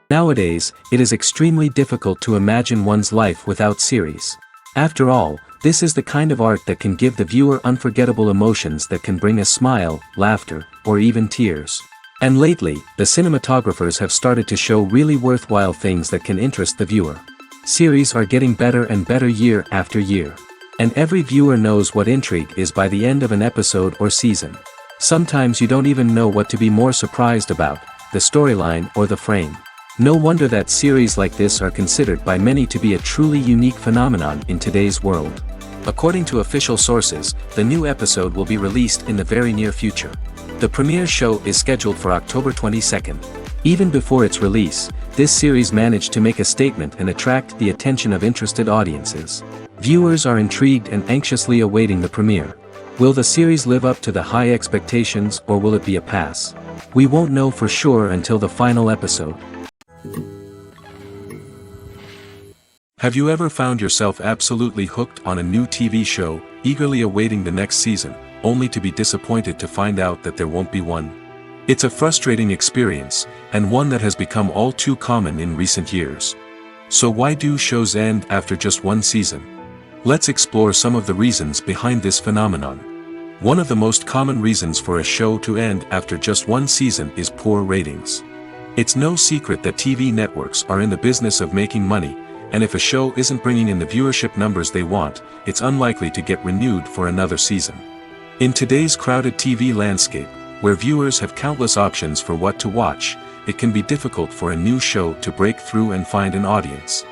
Nowadays, it is extremely difficult to imagine one's life without series. After all, this is the kind of art that can give the viewer unforgettable emotions that can bring a smile, laughter, or even tears. And lately, the cinematographers have started to show really worthwhile things that can interest the viewer. Series are getting better and better year after year. And every viewer knows what intrigue is by the end of an episode or season. Sometimes you don't even know what to be more surprised about, the storyline or the frame. No wonder that series like this are considered by many to be a truly unique phenomenon in today's world. According to official sources, the new episode will be released in the very near future. The premiere show is scheduled for October 22nd. Even before its release, this series managed to make a statement and attract the attention of interested audiences. Viewers are intrigued and anxiously awaiting the premiere. Will the series live up to the high expectations or will it be a pass? We won't know for sure until the final episode. Have you ever found yourself absolutely hooked on a new TV show, eagerly awaiting the next season, only to be disappointed to find out that there won't be one? It's a frustrating experience, and one that has become all too common in recent years. So why do shows end after just one season? Let's explore some of the reasons behind this phenomenon. One of the most common reasons for a show to end after just one season is poor ratings. It's no secret that TV networks are in the business of making money, and if a show isn't bringing in the viewership numbers they want, it's unlikely to get renewed for another season. In today's crowded TV landscape, where viewers have countless options for what to watch, it can be difficult for a new show to break through and find an audience.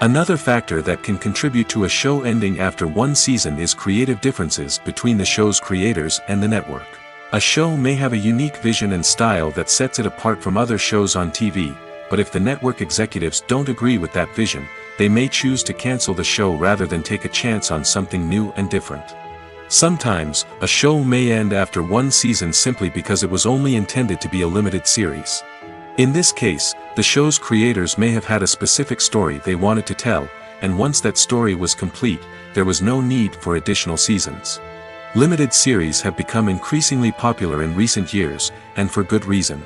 Another factor that can contribute to a show ending after one season is creative differences between the show's creators and the network. A show may have a unique vision and style that sets it apart from other shows on TV, but if the network executives don't agree with that vision, they may choose to cancel the show rather than take a chance on something new and different. Sometimes, a show may end after one season simply because it was only intended to be a limited series. In this case, the show's creators may have had a specific story they wanted to tell, and once that story was complete, there was no need for additional seasons. Limited series have become increasingly popular in recent years, and for good reason.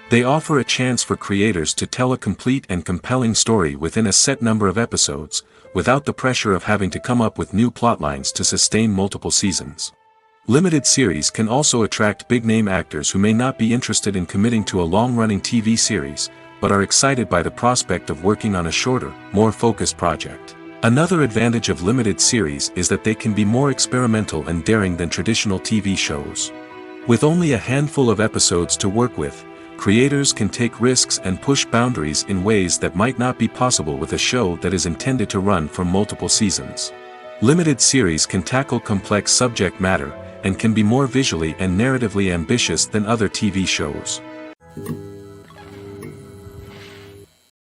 They offer a chance for creators to tell a complete and compelling story within a set number of episodes, without the pressure of having to come up with new plotlines to sustain multiple seasons. Limited series can also attract big-name actors who may not be interested in committing to a long-running TV series, but are excited by the prospect of working on a shorter, more focused project. Another advantage of limited series is that they can be more experimental and daring than traditional TV shows. With only a handful of episodes to work with, creators can take risks and push boundaries in ways that might not be possible with a show that is intended to run for multiple seasons. Limited series can tackle complex subject matter, and can be more visually and narratively ambitious than other TV shows.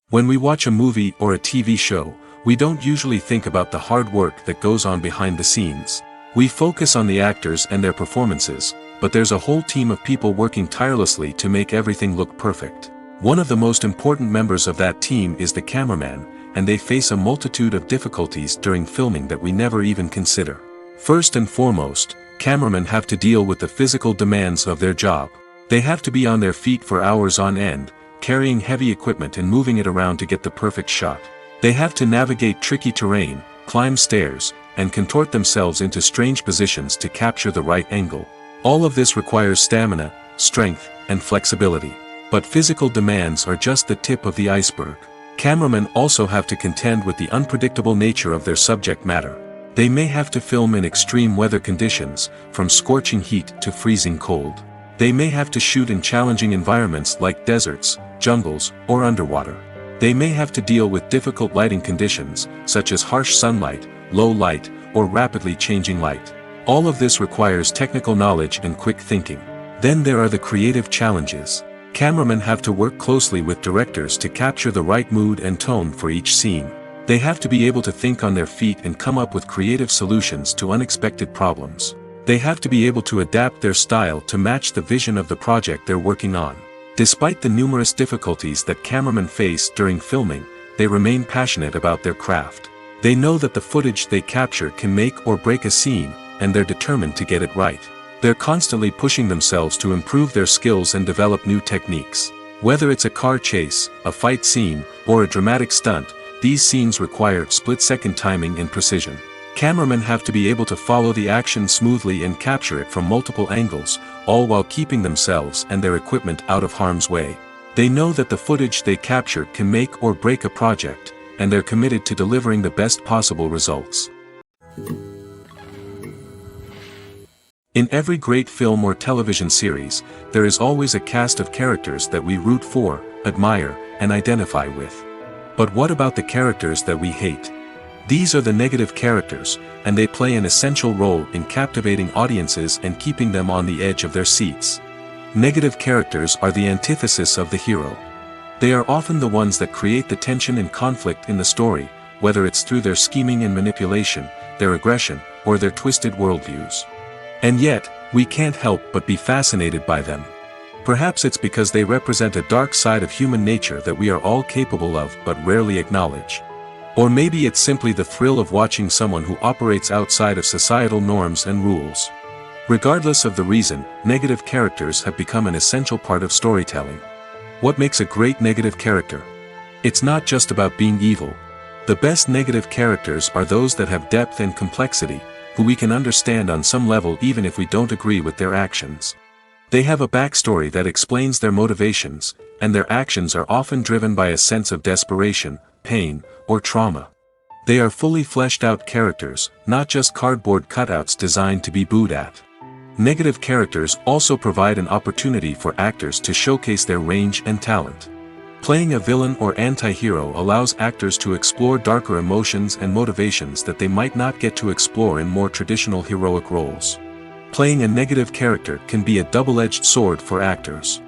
When we watch a movie or a TV show, we don't usually think about the hard work that goes on behind the scenes. We focus on the actors and their performances, but there's a whole team of people working tirelessly to make everything look perfect. One of the most important members of that team is the cameraman, and they face a multitude of difficulties during filming that we never even consider. First and foremost, cameramen have to deal with the physical demands of their job. They have to be on their feet for hours on end, carrying heavy equipment and moving it around to get the perfect shot. They have to navigate tricky terrain, climb stairs, and contort themselves into strange positions to capture the right angle. All of this requires stamina, strength, and flexibility. But physical demands are just the tip of the iceberg. Cameramen also have to contend with the unpredictable nature of their subject matter. They may have to film in extreme weather conditions, from scorching heat to freezing cold. They may have to shoot in challenging environments like deserts, jungles, or underwater. They may have to deal with difficult lighting conditions, such as harsh sunlight, low light, or rapidly changing light. All of this requires technical knowledge and quick thinking. Then there are the creative challenges. Cameramen have to work closely with directors to capture the right mood and tone for each scene. They have to be able to think on their feet and come up with creative solutions to unexpected problems. They have to be able to adapt their style to match the vision of the project they're working on. Despite the numerous difficulties that cameramen face during filming, they remain passionate about their craft. They know that the footage they capture can make or break a scene, and they're determined to get it right. They're constantly pushing themselves to improve their skills and develop new techniques. Whether it's a car chase, a fight scene, or a dramatic stunt, these scenes require split-second timing and precision. Cameramen have to be able to follow the action smoothly and capture it from multiple angles, all while keeping themselves and their equipment out of harm's way. They know that the footage they capture can make or break a project, and they're committed to delivering the best possible results. In every great film or television series, there is always a cast of characters that we root for, admire, and identify with. But what about the characters that we hate? These are the negative characters, and they play an essential role in captivating audiences and keeping them on the edge of their seats. Negative characters are the antithesis of the hero. They are often the ones that create the tension and conflict in the story, whether it's through their scheming and manipulation, their aggression, or their twisted worldviews. And yet, we can't help but be fascinated by them. Perhaps it's because they represent a dark side of human nature that we are all capable of but rarely acknowledge. Or maybe it's simply the thrill of watching someone who operates outside of societal norms and rules. Regardless of the reason, negative characters have become an essential part of storytelling. What makes a great negative character? It's not just about being evil. The best negative characters are those that have depth and complexity, who we can understand on some level even if we don't agree with their actions. They have a backstory that explains their motivations, and their actions are often driven by a sense of desperation, pain, or trauma. They are fully fleshed out characters, not just cardboard cutouts designed to be booed at. Negative characters also provide an opportunity for actors to showcase their range and talent. Playing a villain or anti-hero allows actors to explore darker emotions and motivations that they might not get to explore in more traditional heroic roles. Playing a negative character can be a double-edged sword for actors.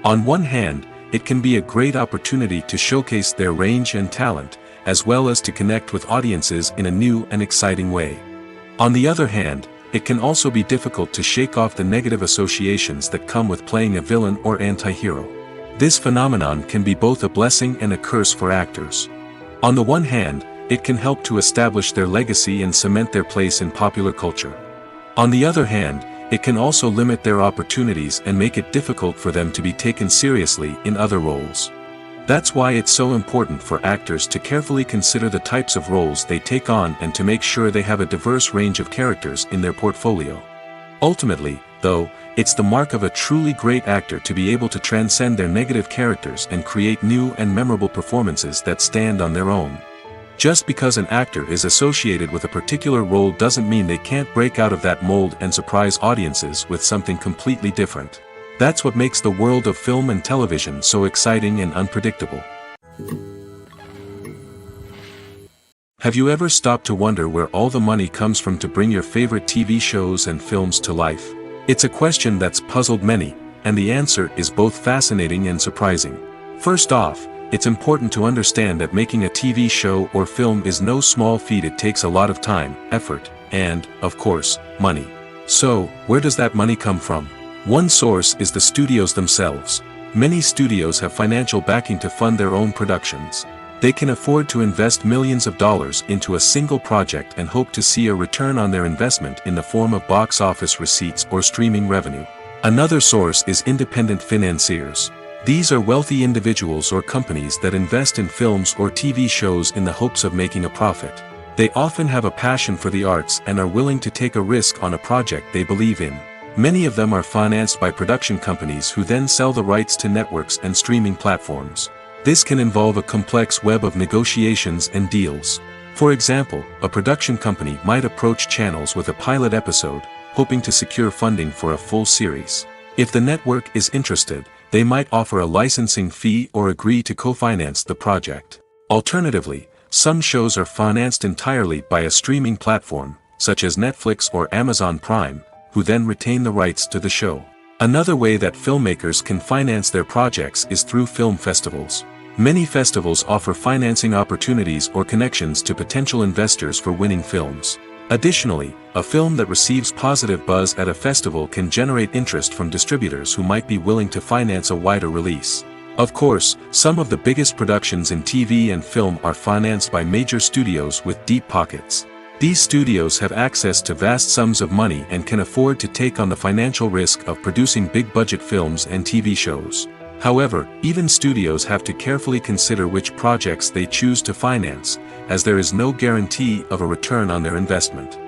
On one hand, it can be a great opportunity to showcase their range and talent, as well as to connect with audiences in a new and exciting way. On the other hand, it can also be difficult to shake off the negative associations that come with playing a villain or anti-hero. This phenomenon can be both a blessing and a curse for actors. On the one hand, it can help to establish their legacy and cement their place in popular culture. On the other hand, it can also limit their opportunities and make it difficult for them to be taken seriously in other roles. That's why it's so important for actors to carefully consider the types of roles they take on and to make sure they have a diverse range of characters in their portfolio. Ultimately, though, it's the mark of a truly great actor to be able to transcend their negative characters and create new and memorable performances that stand on their own. Just because an actor is associated with a particular role doesn't mean they can't break out of that mold and surprise audiences with something completely different. That's what makes the world of film and television so exciting and unpredictable. Have you ever stopped to wonder where all the money comes from to bring your favorite TV shows and films to life? It's a question that's puzzled many, and the answer is both fascinating and surprising. First off, it's important to understand that making a TV show or film is no small feat. It takes a lot of time, effort, and, of course, money. So, where does that money come from? One source is the studios themselves. Many studios have financial backing to fund their own productions. They can afford to invest millions of dollars into a single project and hope to see a return on their investment in the form of box office receipts or streaming revenue. Another source is independent financiers. These are wealthy individuals or companies that invest in films or TV shows in the hopes of making a profit. They often have a passion for the arts and are willing to take a risk on a project they believe in. Many of them are financed by production companies who then sell the rights to networks and streaming platforms. This can involve a complex web of negotiations and deals. For example, a production company might approach channels with a pilot episode, hoping to secure funding for a full series. If the network is interested, they might offer a licensing fee or agree to co-finance the project. Alternatively, some shows are financed entirely by a streaming platform, such as Netflix or Amazon Prime, who then retain the rights to the show. Another way that filmmakers can finance their projects is through film festivals. Many festivals offer financing opportunities or connections to potential investors for winning films. Additionally, a film that receives positive buzz at a festival can generate interest from distributors who might be willing to finance a wider release. Of course, some of the biggest productions in TV and film are financed by major studios with deep pockets. These studios have access to vast sums of money and can afford to take on the financial risk of producing big-budget films and TV shows. However, even studios have to carefully consider which projects they choose to finance, as there is no guarantee of a return on their investment.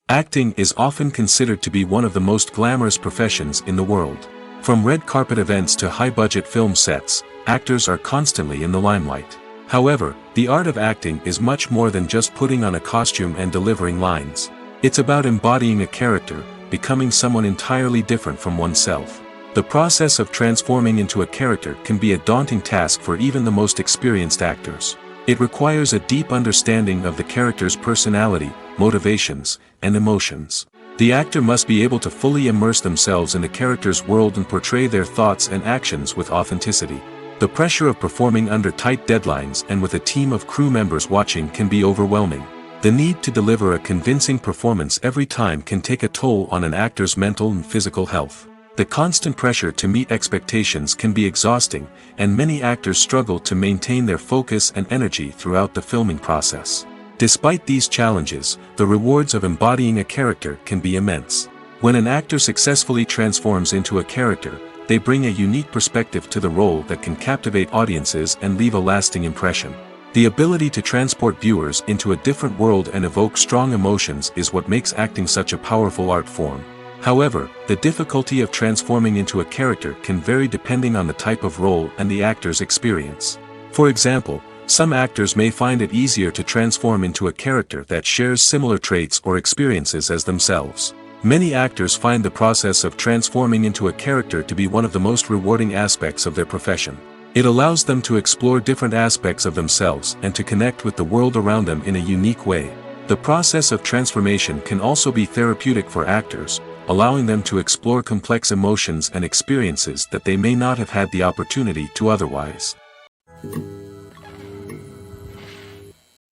Acting is often considered to be one of the most glamorous professions in the world. From red carpet events to high-budget film sets, actors are constantly in the limelight. However, the art of acting is much more than just putting on a costume and delivering lines. It's about embodying a character, becoming someone entirely different from oneself. The process of transforming into a character can be a daunting task for even the most experienced actors. It requires a deep understanding of the character's personality, motivations, and emotions. The actor must be able to fully immerse themselves in the character's world and portray their thoughts and actions with authenticity. The pressure of performing under tight deadlines and with a team of crew members watching can be overwhelming. The need to deliver a convincing performance every time can take a toll on an actor's mental and physical health. The constant pressure to meet expectations can be exhausting, and many actors struggle to maintain their focus and energy throughout the filming process. Despite these challenges, the rewards of embodying a character can be immense. When an actor successfully transforms into a character, they bring a unique perspective to the role that can captivate audiences and leave a lasting impression. The ability to transport viewers into a different world and evoke strong emotions is what makes acting such a powerful art form. However, the difficulty of transforming into a character can vary depending on the type of role and the actor's experience. For example, some actors may find it easier to transform into a character that shares similar traits or experiences as themselves. Many actors find the process of transforming into a character to be one of the most rewarding aspects of their profession. It allows them to explore different aspects of themselves and to connect with the world around them in a unique way. The process of transformation can also be therapeutic for actors, allowing them to explore complex emotions and experiences that they may not have had the opportunity to otherwise.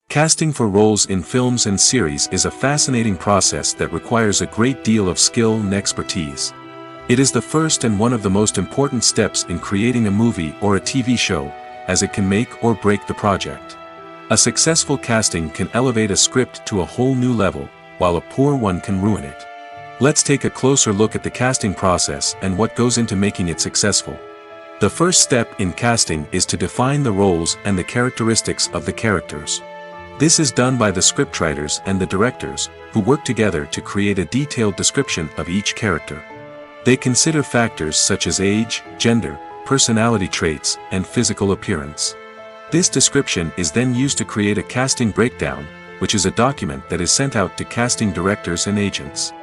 Casting for roles in films and series is a fascinating process that requires a great deal of skill and expertise. It is the first and one of the most important steps in creating a movie or a TV show, as it can make or break the project. A successful casting can elevate a script to a whole new level, while a poor one can ruin it. Let's take a closer look at the casting process and what goes into making it successful. The first step in casting is to define the roles and the characteristics of the characters. This is done by the scriptwriters and the directors, who work together to create a detailed description of each character. They consider factors such as age, gender, personality traits, and physical appearance. This description is then used to create a casting breakdown, which is a document that is sent out to casting directors and agents.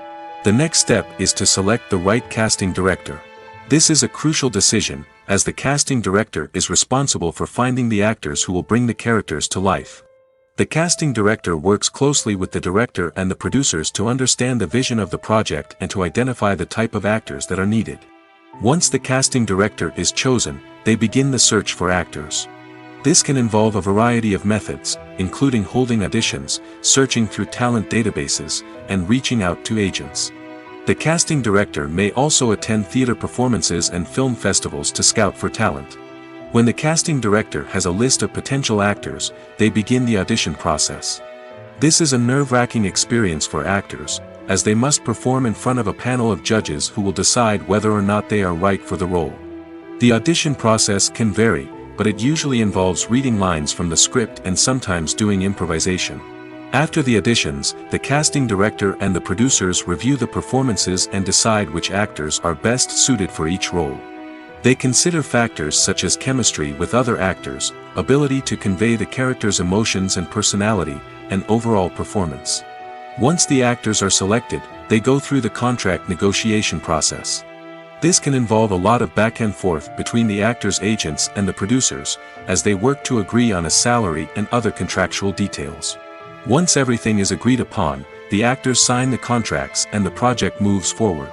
The next step is to select the right casting director. This is a crucial decision, as the casting director is responsible for finding the actors who will bring the characters to life. The casting director works closely with the director and the producers to understand the vision of the project and to identify the type of actors that are needed. Once the casting director is chosen, they begin the search for actors. This can involve a variety of methods, including holding auditions, searching through talent databases, and reaching out to agents. The casting director may also attend theater performances and film festivals to scout for talent. When the casting director has a list of potential actors, they begin the audition process. This is a nerve-wracking experience for actors, as they must perform in front of a panel of judges who will decide whether or not they are right for the role. The audition process can vary, but it usually involves reading lines from the script and sometimes doing improvisation. After the auditions, the casting director and the producers review the performances and decide which actors are best suited for each role. They consider factors such as chemistry with other actors, ability to convey the character's emotions and personality, and overall performance. Once the actors are selected, they go through the contract negotiation process. This can involve a lot of back and forth between the actors' agents and the producers, as they work to agree on a salary and other contractual details. Once everything is agreed upon, the actors sign the contracts and the project moves forward.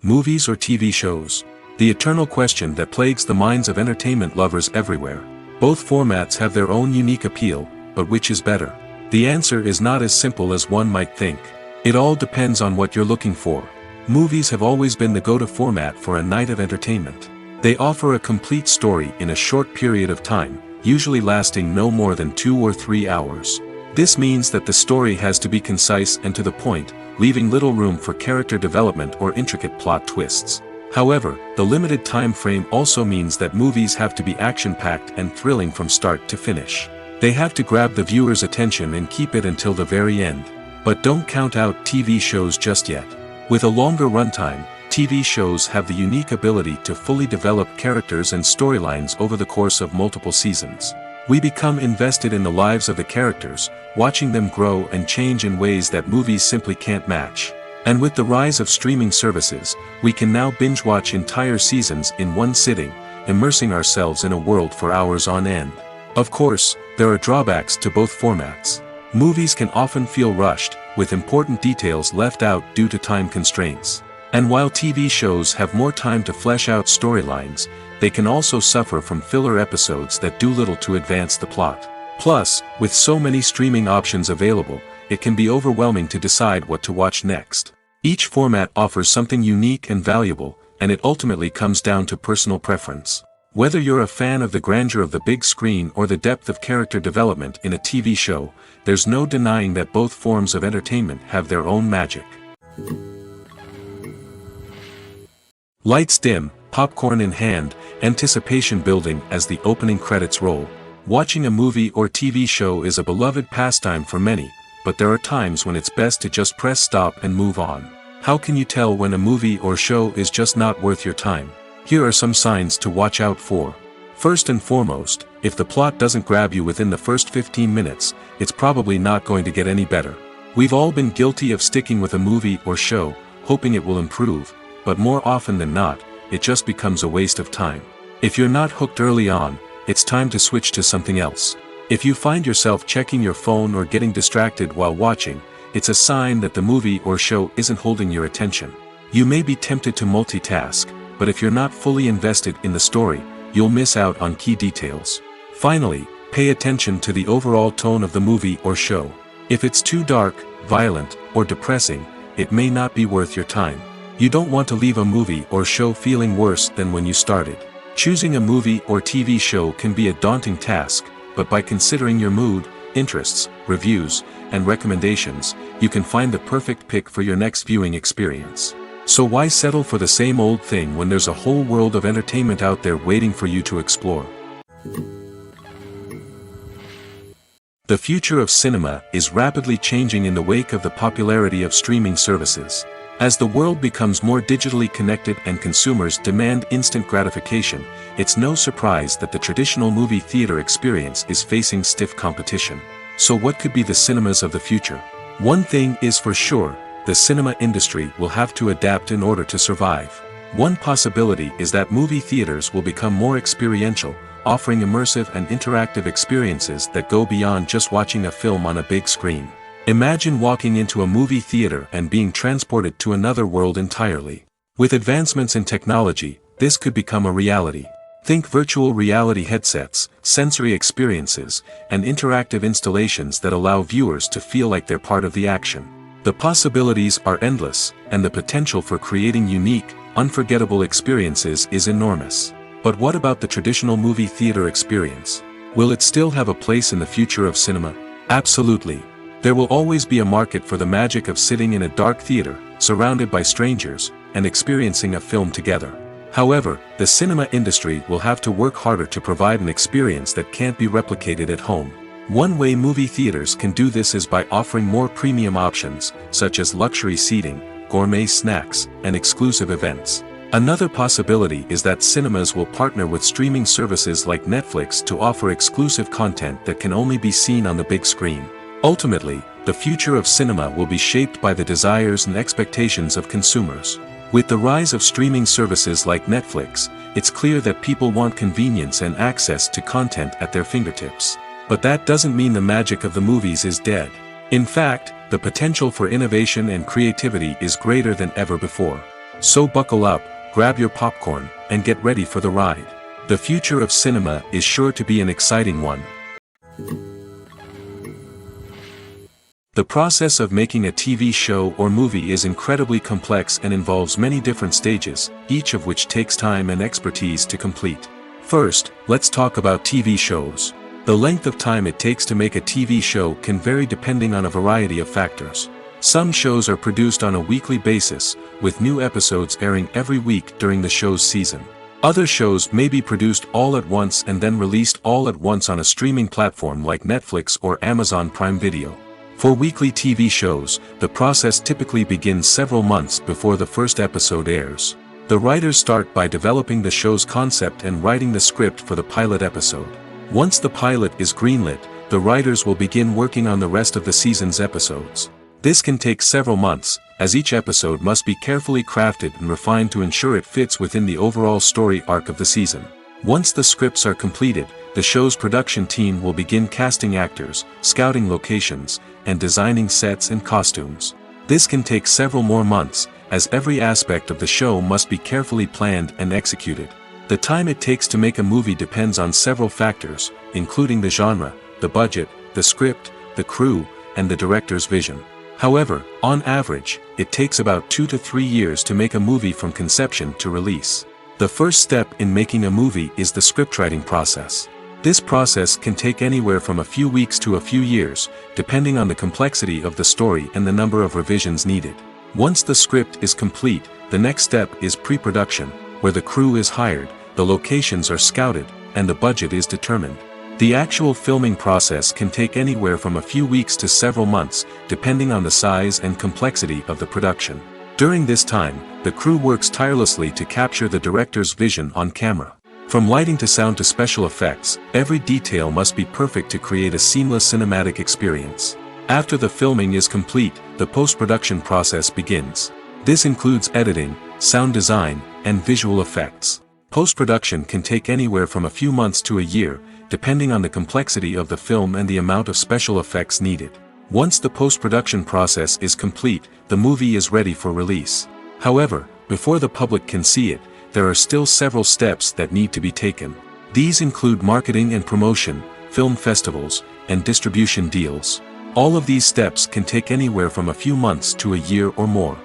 Movies or TV shows? The eternal question that plagues the minds of entertainment lovers everywhere. Both formats have their own unique appeal, but which is better? The answer is not as simple as one might think. It all depends on what you're looking for. Movies have always been the go-to format for a night of entertainment. They offer a complete story in a short period of time, usually lasting no more than 2 or 3 hours. This means that the story has to be concise and to the point, leaving little room for character development or intricate plot twists. However, the limited time frame also means that movies have to be action-packed and thrilling from start to finish. They have to grab the viewer's attention and keep it until the very end. But don't count out TV shows just yet. With a longer runtime, TV shows have the unique ability to fully develop characters and storylines over the course of multiple seasons. We become invested in the lives of the characters, watching them grow and change in ways that movies simply can't match. And with the rise of streaming services, we can now binge-watch entire seasons in one sitting, immersing ourselves in a world for hours on end. Of course, there are drawbacks to both formats. Movies can often feel rushed, with important details left out due to time constraints. And while TV shows have more time to flesh out storylines, they can also suffer from filler episodes that do little to advance the plot. Plus, with so many streaming options available, it can be overwhelming to decide what to watch next. Each format offers something unique and valuable, and it ultimately comes down to personal preference. Whether you're a fan of the grandeur of the big screen or the depth of character development in a TV show, there's no denying that both forms of entertainment have their own magic. Lights dim, popcorn in hand, anticipation building as the opening credits roll. Watching a movie or TV show is a beloved pastime for many, but there are times when it's best to just press stop and move on. How can you tell when a movie or show is just not worth your time? Here are some signs to watch out for. First and foremost, if the plot doesn't grab you within the first 15 minutes, it's probably not going to get any better. We've all been guilty of sticking with a movie or show, hoping it will improve, but more often than not, it just becomes a waste of time. If you're not hooked early on, it's time to switch to something else. If you find yourself checking your phone or getting distracted while watching, it's a sign that the movie or show isn't holding your attention. You may be tempted to multitask, but if you're not fully invested in the story, you'll miss out on key details. Finally, pay attention to the overall tone of the movie or show. If it's too dark, violent, or depressing, it may not be worth your time. You don't want to leave a movie or show feeling worse than when you started. Choosing a movie or TV show can be a daunting task, but by considering your mood, interests, reviews, and recommendations, you can find the perfect pick for your next viewing experience. So why settle for the same old thing when there's a whole world of entertainment out there waiting for you to explore? The future of cinema is rapidly changing in the wake of the popularity of streaming services. As the world becomes more digitally connected and consumers demand instant gratification, it's no surprise that the traditional movie theater experience is facing stiff competition. So what could be the cinemas of the future? One thing is for sure, the cinema industry will have to adapt in order to survive. One possibility is that movie theaters will become more experiential, offering immersive and interactive experiences that go beyond just watching a film on a big screen. Imagine walking into a movie theater and being transported to another world entirely. With advancements in technology, this could become a reality. Think virtual reality headsets, sensory experiences, and interactive installations that allow viewers to feel like they're part of the action. The possibilities are endless, and the potential for creating unique, unforgettable experiences is enormous. But what about the traditional movie theater experience? Will it still have a place in the future of cinema? Absolutely. There will always be a market for the magic of sitting in a dark theater, surrounded by strangers, and experiencing a film together. However, the cinema industry will have to work harder to provide an experience that can't be replicated at home. One way movie theaters can do this is by offering more premium options, such as luxury seating, gourmet snacks, and exclusive events. Another possibility is that cinemas will partner with streaming services like Netflix to offer exclusive content that can only be seen on the big screen. Ultimately, the future of cinema will be shaped by the desires and expectations of consumers. With the rise of streaming services like Netflix, it's clear that people want convenience and access to content at their fingertips. But that doesn't mean the magic of the movies is dead. In fact, the potential for innovation and creativity is greater than ever before. So buckle up, grab your popcorn, and get ready for the ride. The future of cinema is sure to be an exciting one. The process of making a TV show or movie is incredibly complex and involves many different stages, each of which takes time and expertise to complete. First, let's talk about TV shows. The length of time it takes to make a TV show can vary depending on a variety of factors. Some shows are produced on a weekly basis, with new episodes airing every week during the show's season. Other shows may be produced all at once and then released all at once on a streaming platform like Netflix or Amazon Prime Video. For weekly TV shows, the process typically begins several months before the first episode airs. The writers start by developing the show's concept and writing the script for the pilot episode. Once the pilot is greenlit, the writers will begin working on the rest of the season's episodes. This can take several months, as each episode must be carefully crafted and refined to ensure it fits within the overall story arc of the season. Once the scripts are completed, the show's production team will begin casting actors, scouting locations, and designing sets and costumes. This can take several more months, as every aspect of the show must be carefully planned and executed. The time it takes to make a movie depends on several factors, including the genre, the budget, the script, the crew, and the director's vision. However, on average, it takes about 2 to 3 years to make a movie from conception to release. The first step in making a movie is the scriptwriting process. This process can take anywhere from a few weeks to a few years, depending on the complexity of the story and the number of revisions needed. Once the script is complete, the next step is pre-production, where the crew is hired, the locations are scouted, and the budget is determined. The actual filming process can take anywhere from a few weeks to several months, depending on the size and complexity of the production. During this time, the crew works tirelessly to capture the director's vision on camera. From lighting to sound to special effects, every detail must be perfect to create a seamless cinematic experience. After the filming is complete, the post-production process begins. This includes editing, sound design, and visual effects. Post-production can take anywhere from a few months to a year, depending on the complexity of the film and the amount of special effects needed. Once the post-production process is complete, the movie is ready for release. However, before the public can see it, there are still several steps that need to be taken. These include marketing and promotion, film festivals, and distribution deals. All of these steps can take anywhere from a few months to a year or more.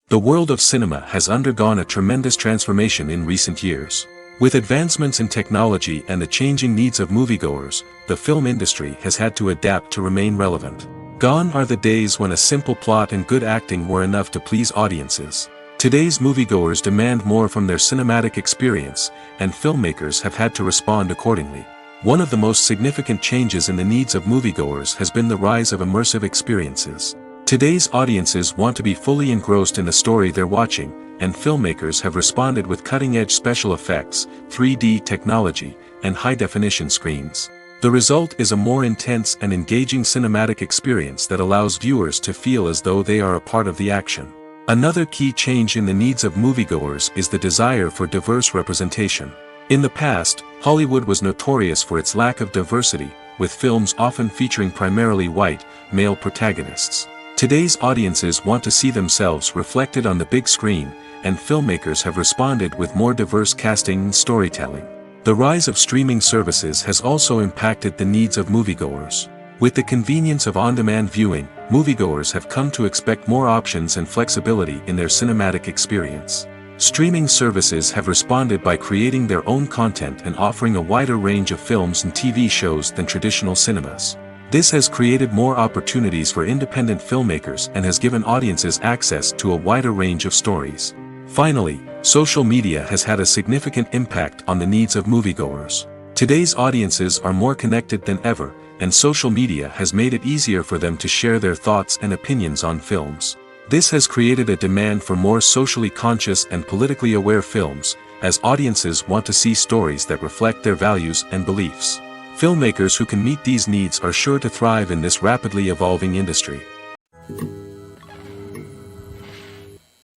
The world of cinema has undergone a tremendous transformation in recent years. With advancements in technology and the changing needs of moviegoers, the film industry has had to adapt to remain relevant. Gone are the days when a simple plot and good acting were enough to please audiences. Today's moviegoers demand more from their cinematic experience, and filmmakers have had to respond accordingly. One of the most significant changes in the needs of moviegoers has been the rise of immersive experiences. Today's audiences want to be fully engrossed in the story they're watching, and filmmakers have responded with cutting-edge special effects, 3D technology, and high-definition screens. The result is a more intense and engaging cinematic experience that allows viewers to feel as though they are a part of the action. Another key change in the needs of moviegoers is the desire for diverse representation. In the past, Hollywood was notorious for its lack of diversity, with films often featuring primarily white, male protagonists. Today's audiences want to see themselves reflected on the big screen, and filmmakers have responded with more diverse casting and storytelling. The rise of streaming services has also impacted the needs of moviegoers. With the convenience of on-demand viewing, moviegoers have come to expect more options and flexibility in their cinematic experience. Streaming services have responded by creating their own content and offering a wider range of films and TV shows than traditional cinemas. This has created more opportunities for independent filmmakers and has given audiences access to a wider range of stories. Finally, social media has had a significant impact on the needs of moviegoers. Today's audiences are more connected than ever, and social media has made it easier for them to share their thoughts and opinions on films. This has created a demand for more socially conscious and politically aware films, as audiences want to see stories that reflect their values and beliefs. Filmmakers who can meet these needs are sure to thrive in this rapidly evolving industry.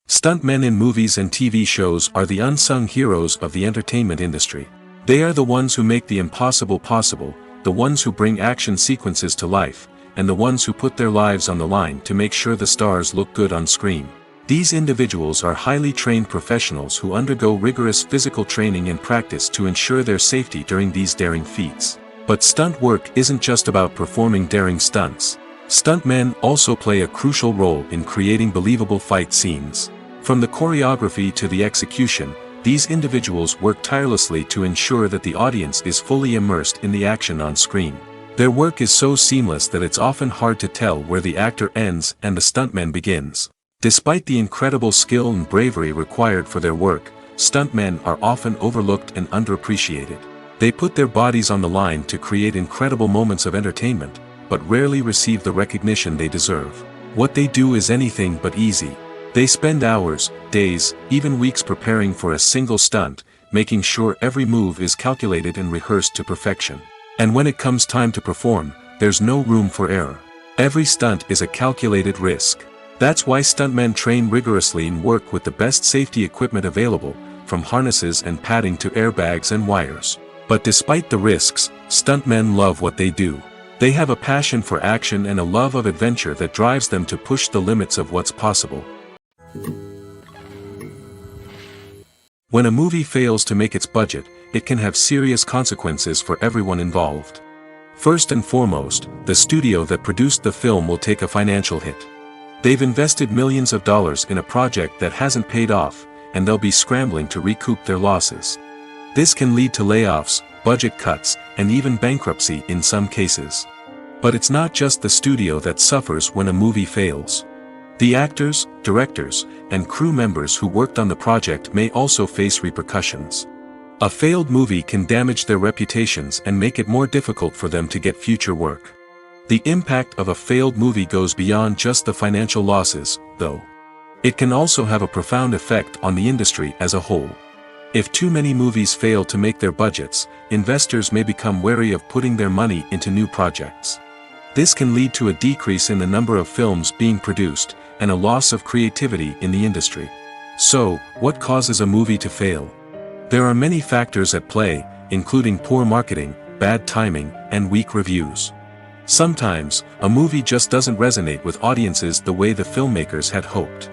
Stuntmen in movies and TV shows are the unsung heroes of the entertainment industry. They are the ones who make the impossible possible, the ones who bring action sequences to life, and the ones who put their lives on the line to make sure the stars look good on screen. These individuals are highly trained professionals who undergo rigorous physical training and practice to ensure their safety during these daring feats. But stunt work isn't just about performing daring stunts. Stuntmen also play a crucial role in creating believable fight scenes. From the choreography to the execution, These individuals work tirelessly to ensure that the audience is fully immersed in the action on screen. Their work is so seamless that it's often hard to tell where the actor ends and the stuntman begins. Despite the incredible skill and bravery required for their work, stuntmen are often overlooked and underappreciated. They put their bodies on the line to create incredible moments of entertainment, but rarely receive the recognition they deserve. What they do is anything but easy. They spend hours, days, even weeks preparing for a single stunt, making sure every move is calculated and rehearsed to perfection. And when it comes time to perform, there's no room for error. Every stunt is a calculated risk. That's why stuntmen train rigorously and work with the best safety equipment available, from harnesses and padding to airbags and wires. But despite the risks, stuntmen love what they do. They have a passion for action and a love of adventure that drives them to push the limits of what's possible. When a movie fails to make its budget, it can have serious consequences for everyone involved. First and foremost, the studio that produced the film will take a financial hit. They've invested millions of dollars in a project that hasn't paid off, and they'll be scrambling to recoup their losses. This can lead to layoffs, budget cuts, and even bankruptcy in some cases. But it's not just the studio that suffers when a movie fails. The actors, directors, and crew members who worked on the project may also face repercussions. A failed movie can damage their reputations and make it more difficult for them to get future work. The impact of a failed movie goes beyond just the financial losses, though. It can also have a profound effect on the industry as a whole. If too many movies fail to make their budgets, investors may become wary of putting their money into new projects. This can lead to a decrease in the number of films being produced, and a loss of creativity in the industry. So, what causes a movie to fail? There are many factors at play, including poor marketing, bad timing, and weak reviews. Sometimes, a movie just doesn't resonate with audiences the way the filmmakers had hoped.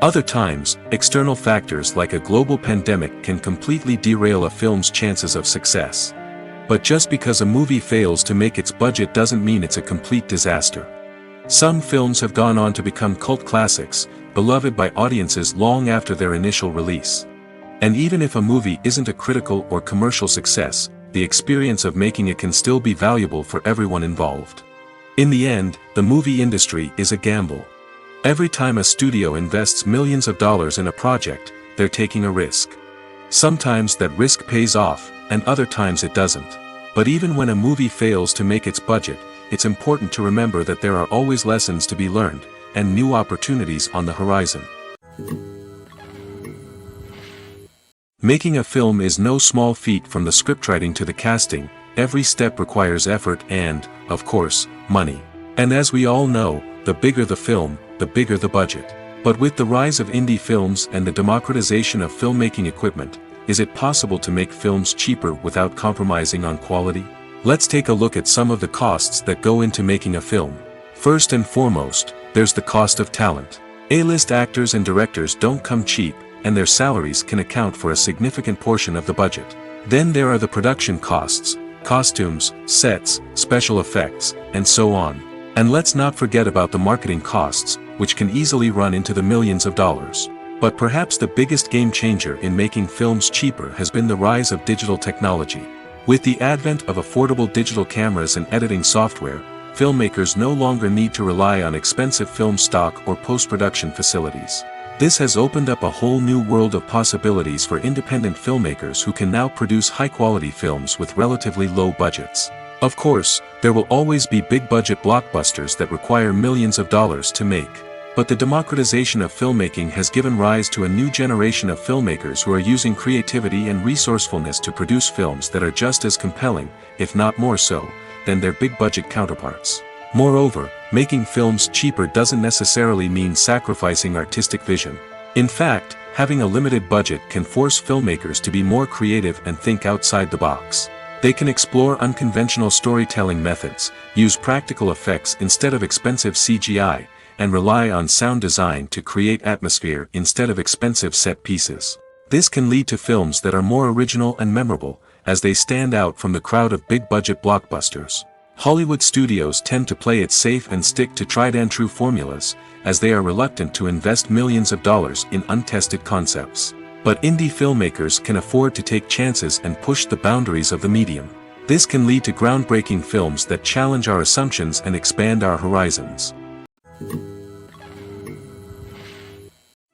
Other times, external factors like a global pandemic can completely derail a film's chances of success. But just because a movie fails to make its budget doesn't mean it's a complete disaster. Some films have gone on to become cult classics, beloved by audiences long after their initial release. And even if a movie isn't a critical or commercial success, the experience of making it can still be valuable for everyone involved. In the end, the movie industry is a gamble. Every time a studio invests millions of dollars in a project, they're taking a risk. Sometimes that risk pays off, and other times it doesn't. But even when a movie fails to make its budget, it's important to remember that there are always lessons to be learned, and new opportunities on the horizon. Making a film is no small feat. From the scriptwriting to the casting, every step requires effort and, of course, money. And as we all know, the bigger the film, the bigger the budget. But with the rise of indie films and the democratization of filmmaking equipment, is it possible to make films cheaper without compromising on quality? Let's take a look at some of the costs that go into making a film. First and foremost, there's the cost of talent. A-list actors and directors don't come cheap, and their salaries can account for a significant portion of the budget. Then there are the production costs, costumes, sets, special effects, and so on. And let's not forget about the marketing costs, which can easily run into the millions of dollars. But perhaps the biggest game changer in making films cheaper has been the rise of digital technology. With the advent of affordable digital cameras and editing software, filmmakers no longer need to rely on expensive film stock or post-production facilities. This has opened up a whole new world of possibilities for independent filmmakers who can now produce high-quality films with relatively low budgets. Of course, there will always be big-budget blockbusters that require millions of dollars to make. But the democratization of filmmaking has given rise to a new generation of filmmakers who are using creativity and resourcefulness to produce films that are just as compelling, if not more so, than their big-budget counterparts. Moreover, making films cheaper doesn't necessarily mean sacrificing artistic vision. In fact, having a limited budget can force filmmakers to be more creative and think outside the box. They can explore unconventional storytelling methods, use practical effects instead of expensive CGI, and rely on sound design to create atmosphere instead of expensive set pieces. This can lead to films that are more original and memorable, as they stand out from the crowd of big-budget blockbusters. Hollywood studios tend to play it safe and stick to tried-and-true formulas, as they are reluctant to invest millions of dollars in untested concepts. But indie filmmakers can afford to take chances and push the boundaries of the medium. This can lead to groundbreaking films that challenge our assumptions and expand our horizons.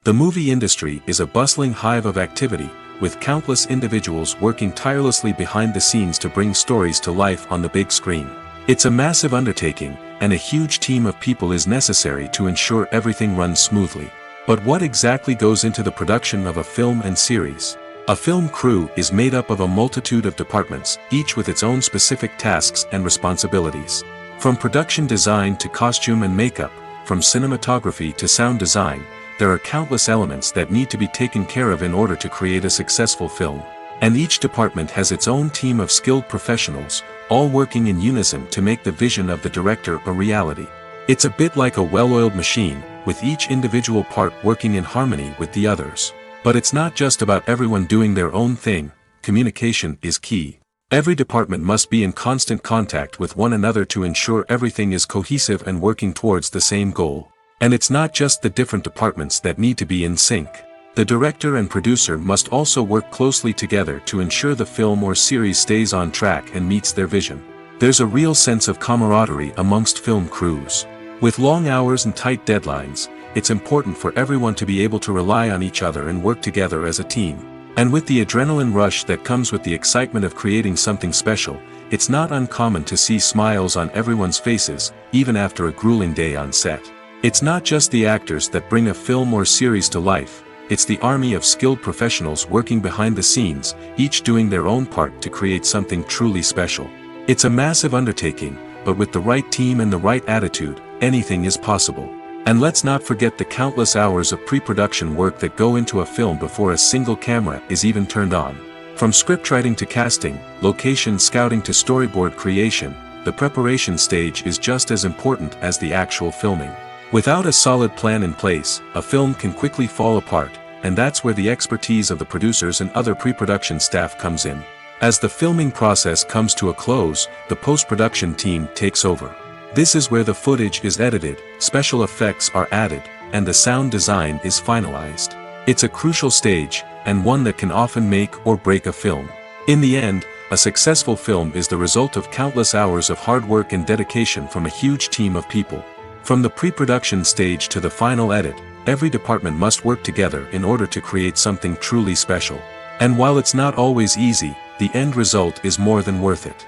The movie industry is a bustling hive of activity, with countless individuals working tirelessly behind the scenes to bring stories to life on the big screen. It's a massive undertaking, and a huge team of people is necessary to ensure everything runs smoothly. But what exactly goes into the production of a film and series? A film crew is made up of a multitude of departments, each with its own specific tasks and responsibilities. From production design to costume and makeup, from cinematography to sound design, there are countless elements that need to be taken care of in order to create a successful film. And each department has its own team of skilled professionals, all working in unison to make the vision of the director a reality. It's a bit like a well-oiled machine, with each individual part working in harmony with the others. But it's not just about everyone doing their own thing. Communication is key. Every department must be in constant contact with one another to ensure everything is cohesive and working towards the same goal. And it's not just the different departments that need to be in sync. The director and producer must also work closely together to ensure the film or series stays on track and meets their vision. There's a real sense of camaraderie amongst film crews. With long hours and tight deadlines, it's important for everyone to be able to rely on each other and work together as a team. And with the adrenaline rush that comes with the excitement of creating something special, it's not uncommon to see smiles on everyone's faces, even after a grueling day on set. It's not just the actors that bring a film or series to life, it's the army of skilled professionals working behind the scenes, each doing their own part to create something truly special. It's a massive undertaking, but with the right team and the right attitude, anything is possible. And let's not forget the countless hours of pre-production work that go into a film before a single camera is even turned on. From scriptwriting to casting, location scouting to storyboard creation, the preparation stage is just as important as the actual filming. Without a solid plan in place, a film can quickly fall apart, and that's where the expertise of the producers and other pre-production staff comes in. As the filming process comes to a close, the post-production team takes over. This is where the footage is edited, special effects are added, and the sound design is finalized. It's a crucial stage, and one that can often make or break a film. In the end, a successful film is the result of countless hours of hard work and dedication from a huge team of people. From the pre-production stage to the final edit, every department must work together in order to create something truly special. And while it's not always easy, the end result is more than worth it.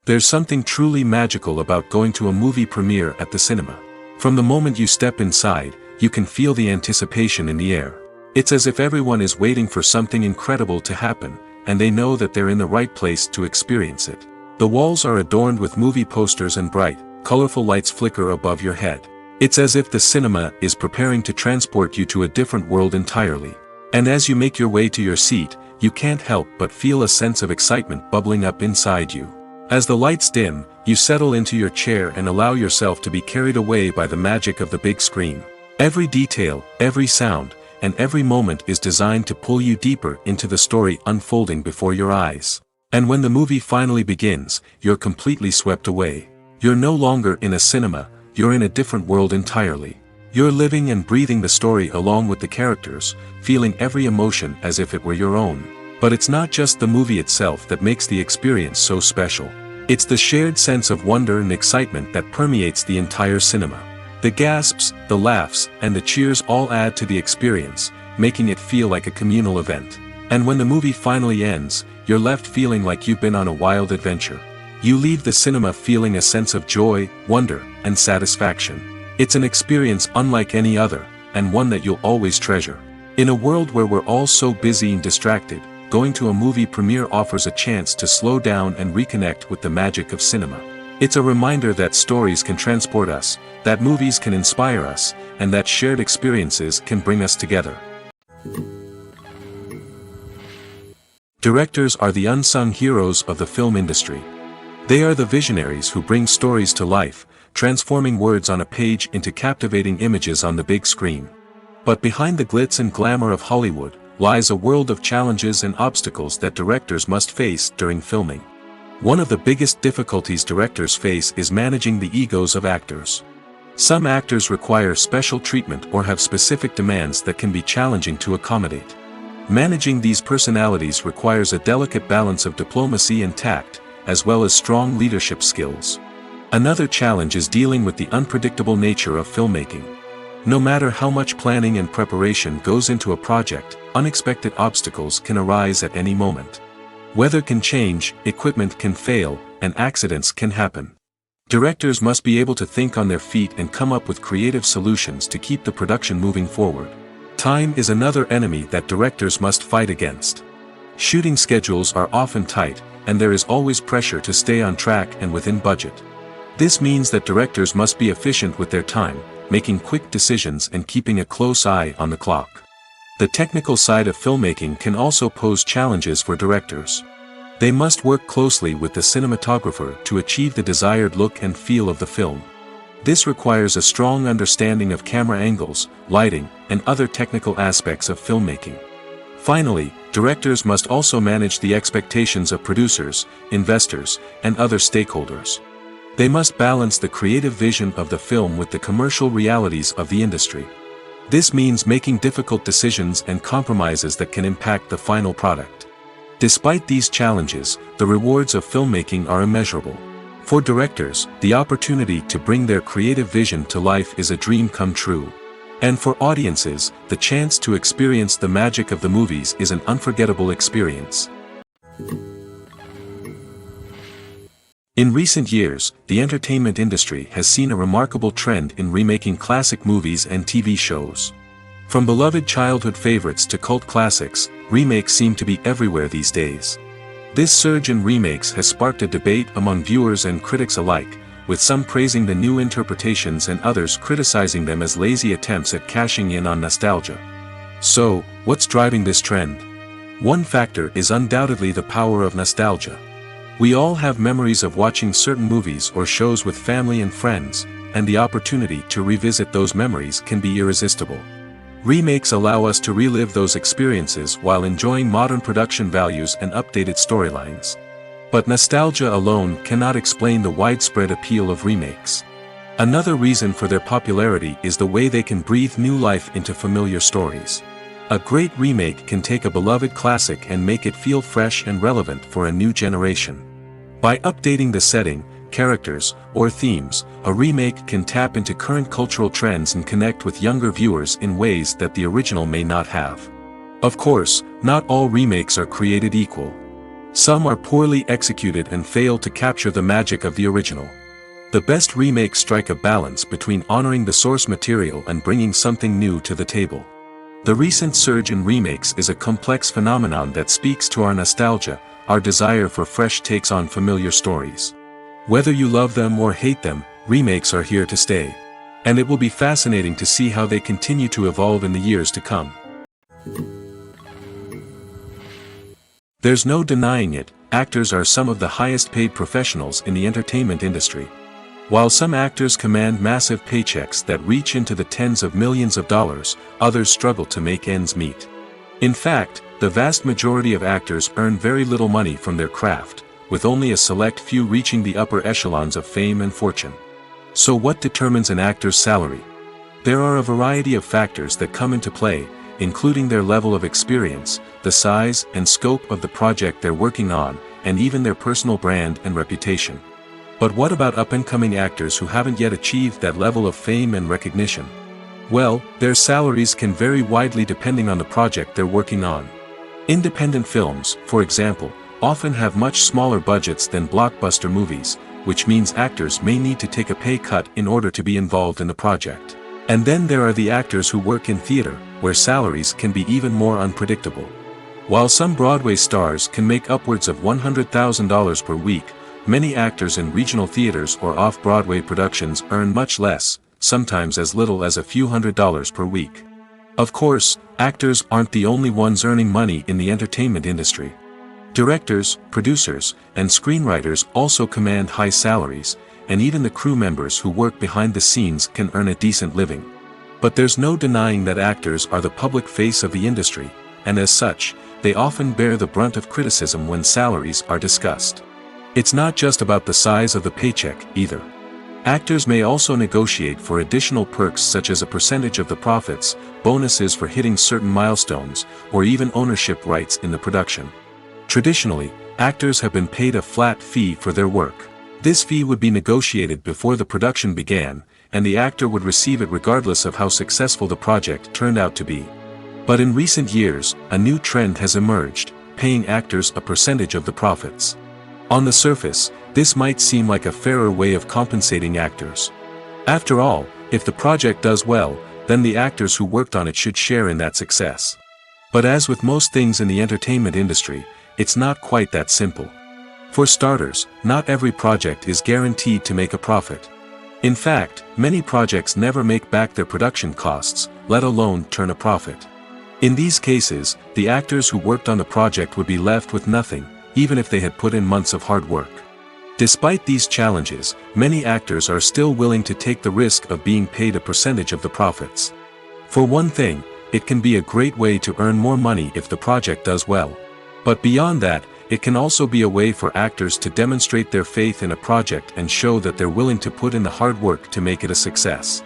There's something truly magical about going to a movie premiere at the cinema. From the moment you step inside, you can feel the anticipation in the air. It's as if everyone is waiting for something incredible to happen, and they know that they're in the right place to experience it. The walls are adorned with movie posters and bright, colorful lights flicker above your head. It's as if the cinema is preparing to transport you to a different world entirely. And as you make your way to your seat, you can't help but feel a sense of excitement bubbling up inside you. As the lights dim, you settle into your chair and allow yourself to be carried away by the magic of the big screen. Every detail, every sound, and every moment is designed to pull you deeper into the story unfolding before your eyes. And when the movie finally begins, you're completely swept away. You're no longer in a cinema, you're in a different world entirely. You're living and breathing the story along with the characters, feeling every emotion as if it were your own. But it's not just the movie itself that makes the experience so special. It's the shared sense of wonder and excitement that permeates the entire cinema. The gasps, the laughs, and the cheers all add to the experience, making it feel like a communal event. And when the movie finally ends, you're left feeling like you've been on a wild adventure. You leave the cinema feeling a sense of joy, wonder, and satisfaction. It's an experience unlike any other, and one that you'll always treasure. In a world where we're all so busy and distracted, going to a movie premiere offers a chance to slow down and reconnect with the magic of cinema. It's a reminder that stories can transport us, that movies can inspire us, and that shared experiences can bring us together. Directors are the unsung heroes of the film industry. They are the visionaries who bring stories to life, transforming words on a page into captivating images on the big screen. But behind the glitz and glamour of Hollywood, lies a world of challenges and obstacles that directors must face during filming. One of the biggest difficulties directors face is managing the egos of actors. Some actors require special treatment or have specific demands that can be challenging to accommodate. Managing these personalities requires a delicate balance of diplomacy and tact, as well as strong leadership skills. Another challenge is dealing with the unpredictable nature of filmmaking. No matter how much planning and preparation goes into a project, unexpected obstacles can arise at any moment. Weather can change, equipment can fail, and accidents can happen. Directors must be able to think on their feet and come up with creative solutions to keep the production moving forward. Time is another enemy that directors must fight against. Shooting schedules are often tight, and there is always pressure to stay on track and within budget. This means that directors must be efficient with their time, making quick decisions and keeping a close eye on the clock. The technical side of filmmaking can also pose challenges for directors. They must work closely with the cinematographer to achieve the desired look and feel of the film. This requires a strong understanding of camera angles, lighting, and other technical aspects of filmmaking. Finally, directors must also manage the expectations of producers, investors, and other stakeholders. They must balance the creative vision of the film with the commercial realities of the industry. This means making difficult decisions and compromises that can impact the final product. Despite these challenges, the rewards of filmmaking are immeasurable. For directors, the opportunity to bring their creative vision to life is a dream come true. And for audiences, the chance to experience the magic of the movies is an unforgettable experience. In recent years, the entertainment industry has seen a remarkable trend in remaking classic movies and TV shows. From beloved childhood favorites to cult classics, remakes seem to be everywhere these days. This surge in remakes has sparked a debate among viewers and critics alike, with some praising the new interpretations and others criticizing them as lazy attempts at cashing in on nostalgia. So, what's driving this trend? One factor is undoubtedly the power of nostalgia. We all have memories of watching certain movies or shows with family and friends, and the opportunity to revisit those memories can be irresistible. Remakes allow us to relive those experiences while enjoying modern production values and updated storylines. But nostalgia alone cannot explain the widespread appeal of remakes. Another reason for their popularity is the way they can breathe new life into familiar stories. A great remake can take a beloved classic and make it feel fresh and relevant for a new generation. By updating the setting, characters, or themes, a remake can tap into current cultural trends and connect with younger viewers in ways that the original may not have. Of course, not all remakes are created equal. Some are poorly executed and fail to capture the magic of the original. The best remakes strike a balance between honoring the source material and bringing something new to the table. The recent surge in remakes is a complex phenomenon that speaks to our nostalgia, our desire for fresh takes on familiar stories. Whether you love them or hate them, remakes are here to stay. And it will be fascinating to see how they continue to evolve in the years to come. There's no denying it, actors are some of the highest paid professionals in the entertainment industry. While some actors command massive paychecks that reach into the tens of millions of dollars, others struggle to make ends meet. In fact, the vast majority of actors earn very little money from their craft, with only a select few reaching the upper echelons of fame and fortune. So what determines an actor's salary? There are a variety of factors that come into play, including their level of experience, the size and scope of the project they're working on, and even their personal brand and reputation. But what about up-and-coming actors who haven't yet achieved that level of fame and recognition? Well, their salaries can vary widely depending on the project they're working on. Independent films, for example, often have much smaller budgets than blockbuster movies, which means actors may need to take a pay cut in order to be involved in the project. And then there are the actors who work in theater, where salaries can be even more unpredictable. While some Broadway stars can make upwards of $100,000 per week, many actors in regional theaters or off-Broadway productions earn much less, sometimes as little as a few $100s per week. Of course, actors aren't the only ones earning money in the entertainment industry. Directors, producers, and screenwriters also command high salaries, and even the crew members who work behind the scenes can earn a decent living. But there's no denying that actors are the public face of the industry, and as such, they often bear the brunt of criticism when salaries are discussed. It's not just about the size of the paycheck, either. Actors may also negotiate for additional perks such as a percentage of the profits, bonuses for hitting certain milestones, or even ownership rights in the production. Traditionally, actors have been paid a flat fee for their work. This fee would be negotiated before the production began, and the actor would receive it regardless of how successful the project turned out to be. But in recent years, a new trend has emerged, paying actors a percentage of the profits. On the surface, this might seem like a fairer way of compensating actors. After all, if the project does well, then the actors who worked on it should share in that success. But as with most things in the entertainment industry, it's not quite that simple. For starters, not every project is guaranteed to make a profit. In fact, many projects never make back their production costs, let alone turn a profit. In these cases, the actors who worked on the project would be left with nothing, even if they had put in months of hard work. Despite these challenges, many actors are still willing to take the risk of being paid a percentage of the profits. For one thing, it can be a great way to earn more money if the project does well. But beyond that, it can also be a way for actors to demonstrate their faith in a project and show that they're willing to put in the hard work to make it a success.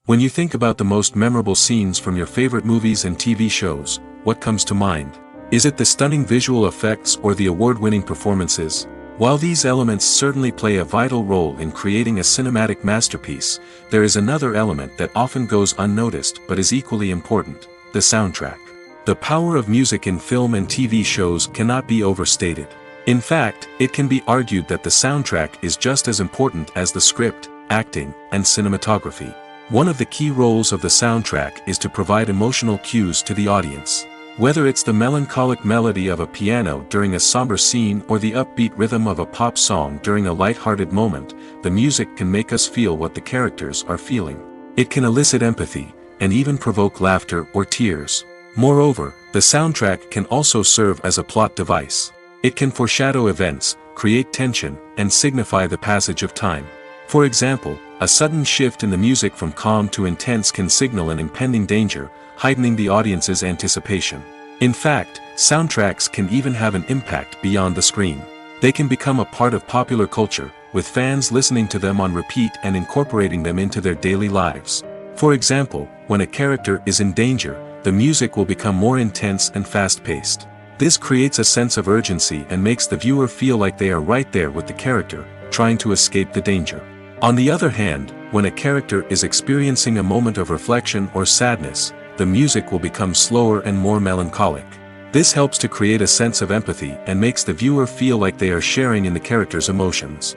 When you think about the most memorable scenes from your favorite movies and TV shows, what comes to mind? Is it the stunning visual effects or the award-winning performances? While these elements certainly play a vital role in creating a cinematic masterpiece, there is another element that often goes unnoticed but is equally important: the soundtrack. The power of music in film and TV shows cannot be overstated. In fact, it can be argued that the soundtrack is just as important as the script, acting, and cinematography. One of the key roles of the soundtrack is to provide emotional cues to the audience. Whether it's the melancholic melody of a piano during a somber scene or the upbeat rhythm of a pop song during a light-hearted moment, the music can make us feel what the characters are feeling. It can elicit empathy, and even provoke laughter or tears. Moreover, the soundtrack can also serve as a plot device. It can foreshadow events, create tension, and signify the passage of time. For example, a sudden shift in the music from calm to intense can signal an impending danger, heightening the audience's anticipation. In fact, soundtracks can even have an impact beyond the screen. They can become a part of popular culture, with fans listening to them on repeat and incorporating them into their daily lives. For example, when a character is in danger, the music will become more intense and fast-paced. This creates a sense of urgency and makes the viewer feel like they are right there with the character, trying to escape the danger. On the other hand, when a character is experiencing a moment of reflection or sadness, the music will become slower and more melancholic. This helps to create a sense of empathy and makes the viewer feel like they are sharing in the character's emotions.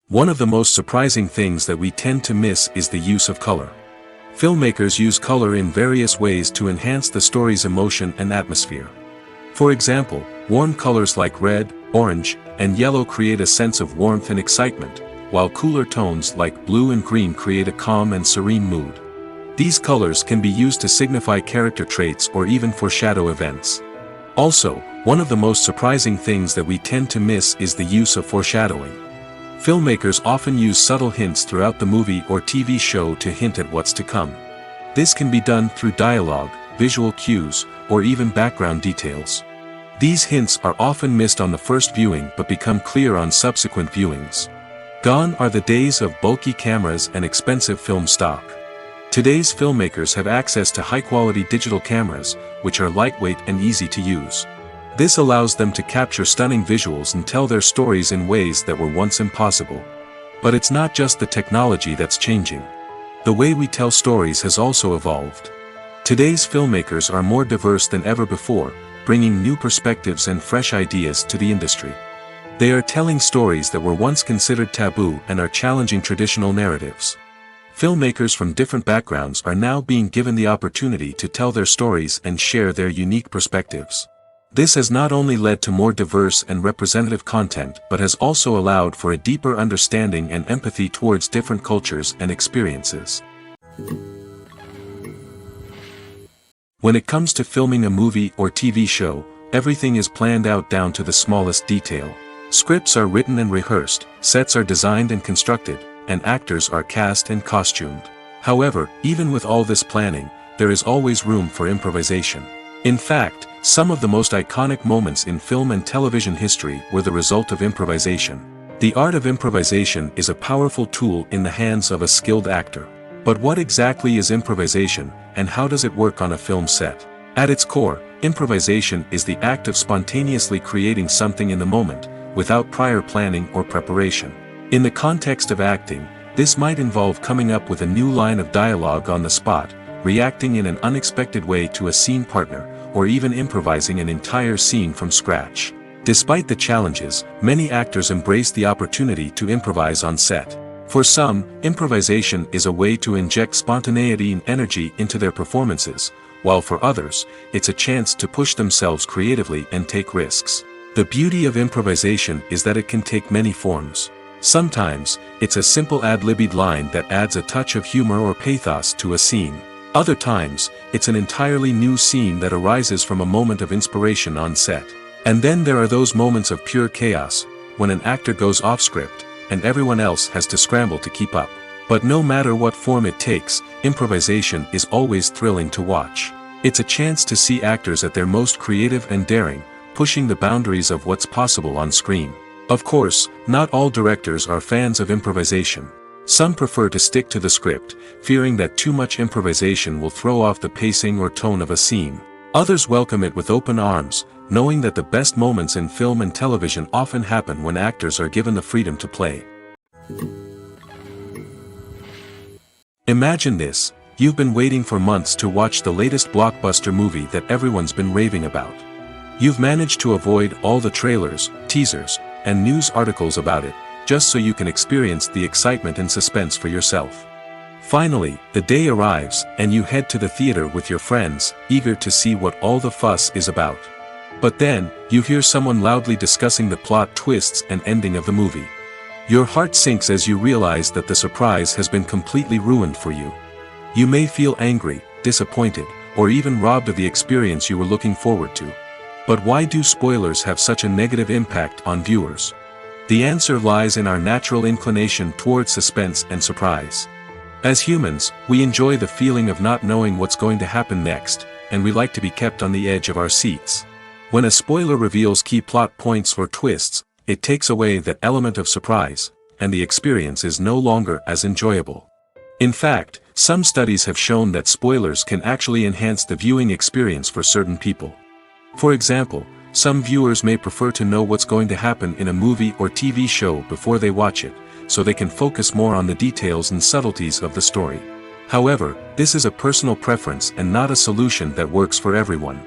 One of the most surprising things that we tend to miss is the use of color. Filmmakers use color in various ways to enhance the story's emotion and atmosphere. For example, warm colors like red, orange, and yellow create a sense of warmth and excitement, while cooler tones like blue and green create a calm and serene mood. These colors can be used to signify character traits or even foreshadow events. Also, one of the most surprising things that we tend to miss is the use of foreshadowing. Filmmakers often use subtle hints throughout the movie or TV show to hint at what's to come. This can be done through dialogue, visual cues, or even background details. These hints are often missed on the first viewing but become clear on subsequent viewings. Gone are the days of bulky cameras and expensive film stock. Today's filmmakers have access to high-quality digital cameras, which are lightweight and easy to use. This allows them to capture stunning visuals and tell their stories in ways that were once impossible. But it's not just the technology that's changing. The way we tell stories has also evolved. Today's filmmakers are more diverse than ever before, bringing new perspectives and fresh ideas to the industry. They are telling stories that were once considered taboo and are challenging traditional narratives. Filmmakers from different backgrounds are now being given the opportunity to tell their stories and share their unique perspectives. This has not only led to more diverse and representative content but has also allowed for a deeper understanding and empathy towards different cultures and experiences. When it comes to filming a movie or TV show, everything is planned out down to the smallest detail. Scripts are written and rehearsed, sets are designed and constructed, and actors are cast and costumed. However, even with all this planning, there is always room for improvisation. In fact, some of the most iconic moments in film and television history were the result of improvisation. The art of improvisation is a powerful tool in the hands of a skilled actor. But what exactly is improvisation, and how does it work on a film set? At its core, improvisation is the act of spontaneously creating something in the moment, without prior planning or preparation. In the context of acting, this might involve coming up with a new line of dialogue on the spot, reacting in an unexpected way to a scene partner, or even improvising an entire scene from scratch. Despite the challenges, many actors embrace the opportunity to improvise on set. For some, improvisation is a way to inject spontaneity and energy into their performances, while for others, it's a chance to push themselves creatively and take risks. The beauty of improvisation is that it can take many forms. Sometimes, it's a simple ad-libbed line that adds a touch of humor or pathos to a scene. Other times, it's an entirely new scene that arises from a moment of inspiration on set. And then there are those moments of pure chaos, when an actor goes off script, and everyone else has to scramble to keep up. But no matter what form it takes, improvisation is always thrilling to watch. It's a chance to see actors at their most creative and daring, pushing the boundaries of what's possible on screen. Of course, not all directors are fans of improvisation. Some prefer to stick to the script, fearing that too much improvisation will throw off the pacing or tone of a scene. Others welcome it with open arms, knowing that the best moments in film and television often happen when actors are given the freedom to play. Imagine this: you've been waiting for months to watch the latest blockbuster movie that everyone's been raving about. You've managed to avoid all the trailers, teasers, and news articles about it, just so you can experience the excitement and suspense for yourself. Finally, the day arrives, and you head to the theater with your friends, eager to see what all the fuss is about. But then, you hear someone loudly discussing the plot twists and ending of the movie. Your heart sinks as you realize that the surprise has been completely ruined for you. You may feel angry, disappointed, or even robbed of the experience you were looking forward to. But why do spoilers have such a negative impact on viewers? The answer lies in our natural inclination towards suspense and surprise. As humans, we enjoy the feeling of not knowing what's going to happen next, and we like to be kept on the edge of our seats. When a spoiler reveals key plot points or twists, it takes away that element of surprise, and the experience is no longer as enjoyable. In fact, some studies have shown that spoilers can actually enhance the viewing experience for certain people. For example, some viewers may prefer to know what's going to happen in a movie or TV show before they watch it, so they can focus more on the details and subtleties of the story. However, this is a personal preference and not a solution that works for everyone.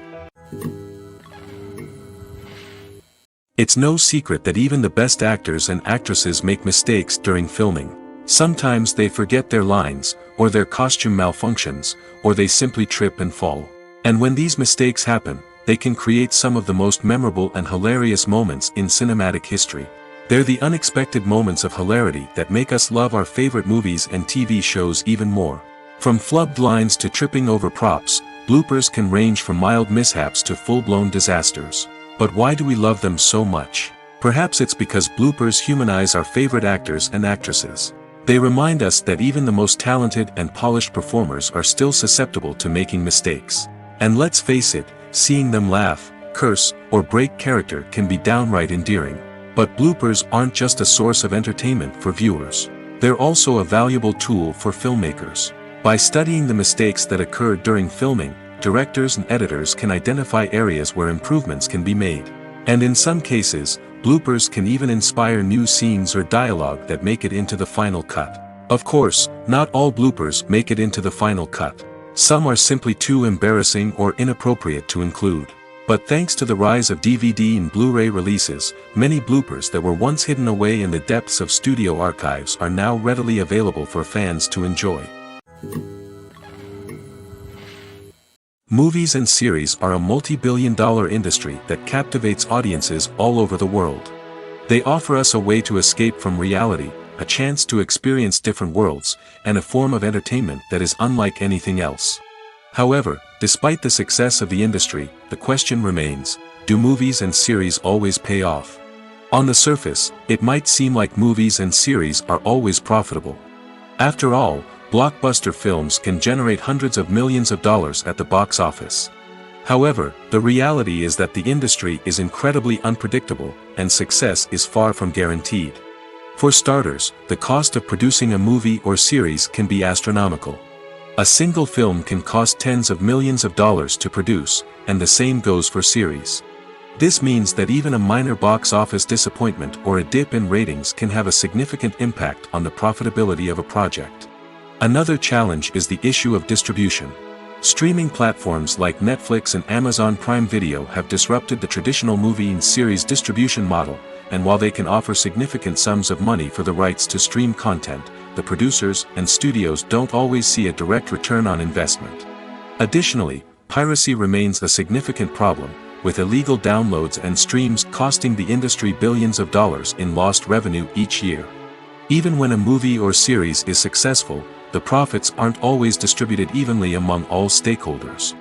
It's no secret that even the best actors and actresses make mistakes during filming. Sometimes they forget their lines, or their costume malfunctions, or they simply trip and fall. And when these mistakes happen, they can create some of the most memorable and hilarious moments in cinematic history. They're the unexpected moments of hilarity that make us love our favorite movies and TV shows even more. From flubbed lines to tripping over props, bloopers can range from mild mishaps to full-blown disasters. But why do we love them so much? Perhaps it's because bloopers humanize our favorite actors and actresses. They remind us that even the most talented and polished performers are still susceptible to making mistakes. And let's face it, seeing them laugh, curse, or break character can be downright endearing. But bloopers aren't just a source of entertainment for viewers. They're also a valuable tool for filmmakers. By studying the mistakes that occurred during filming, directors and editors can identify areas where improvements can be made. And in some cases, bloopers can even inspire new scenes or dialogue that make it into the final cut. Of course, not all bloopers make it into the final cut. Some are simply too embarrassing or inappropriate to include. But thanks to the rise of DVD and Blu-ray releases, many bloopers that were once hidden away in the depths of studio archives are now readily available for fans to enjoy. Movies and series are a multi-billion-dollar industry that captivates audiences all over the world. They offer us a way to escape from reality, a chance to experience different worlds, and a form of entertainment that is unlike anything else. However, despite the success of the industry, the question remains, do movies and series always pay off? On the surface, it might seem like movies and series are always profitable. After all, blockbuster films can generate hundreds of millions of dollars at the box office. However, the reality is that the industry is incredibly unpredictable, and success is far from guaranteed. For starters, the cost of producing a movie or series can be astronomical. A single film can cost tens of millions of dollars to produce, and the same goes for series. This means that even a minor box office disappointment or a dip in ratings can have a significant impact on the profitability of a project. Another challenge is the issue of distribution. Streaming platforms like Netflix and Amazon Prime Video have disrupted the traditional movie and series distribution model, and while they can offer significant sums of money for the rights to stream content, the producers and studios don't always see a direct return on investment. Additionally, piracy remains a significant problem, with illegal downloads and streams costing the industry billions of dollars in lost revenue each year. Even when a movie or series is successful, the profits aren't always distributed evenly among all stakeholders.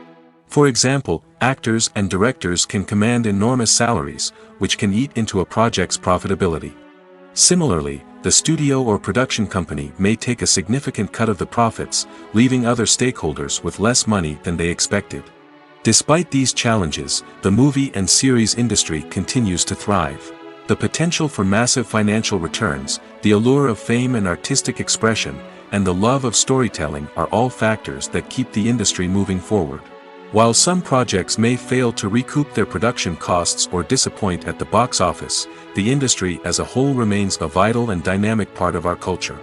For example, actors and directors can command enormous salaries, which can eat into a project's profitability. Similarly, the studio or production company may take a significant cut of the profits, leaving other stakeholders with less money than they expected. Despite these challenges, the movie and series industry continues to thrive. The potential for massive financial returns, the allure of fame and artistic expression, and the love of storytelling are all factors that keep the industry moving forward. While some projects may fail to recoup their production costs or disappoint at the box office, the industry as a whole remains a vital and dynamic part of our culture.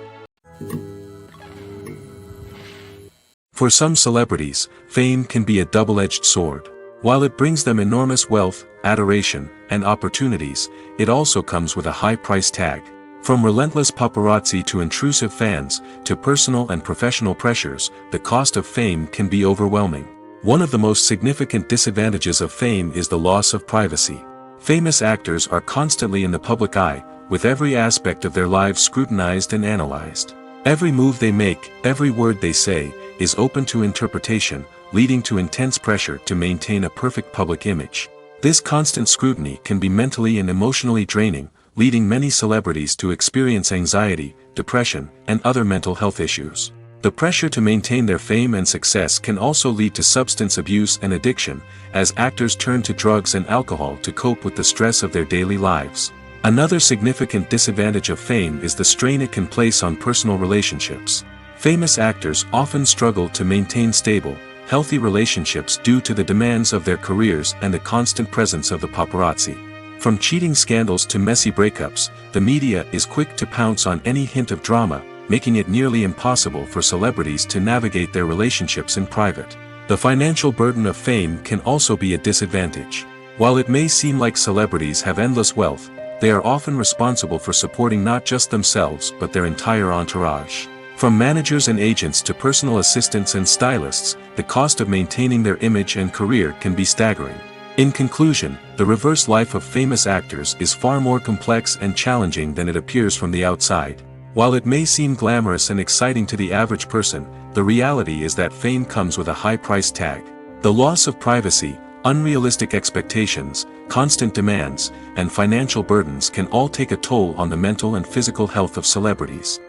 For some celebrities, fame can be a double-edged sword. While it brings them enormous wealth, adoration, and opportunities, it also comes with a high price tag. From relentless paparazzi to intrusive fans, to personal and professional pressures, the cost of fame can be overwhelming. One of the most significant disadvantages of fame is the loss of privacy. Famous actors are constantly in the public eye, with every aspect of their lives scrutinized and analyzed. Every move they make, every word they say, is open to interpretation, leading to intense pressure to maintain a perfect public image. This constant scrutiny can be mentally and emotionally draining, leading many celebrities to experience anxiety, depression, and other mental health issues. The pressure to maintain their fame and success can also lead to substance abuse and addiction, as actors turn to drugs and alcohol to cope with the stress of their daily lives. Another significant disadvantage of fame is the strain it can place on personal relationships. Famous actors often struggle to maintain stable, healthy relationships due to the demands of their careers and the constant presence of the paparazzi. From cheating scandals to messy breakups, the media is quick to pounce on any hint of drama, making it nearly impossible for celebrities to navigate their relationships in private. The financial burden of fame can also be a disadvantage. While it may seem like celebrities have endless wealth, they are often responsible for supporting not just themselves but their entire entourage. From managers and agents to personal assistants and stylists, the cost of maintaining their image and career can be staggering. In conclusion, the reverse life of famous actors is far more complex and challenging than it appears from the outside. While it may seem glamorous and exciting to the average person, the reality is that fame comes with a high price tag. The loss of privacy, unrealistic expectations, constant demands, and financial burdens can all take a toll on the mental and physical health of celebrities.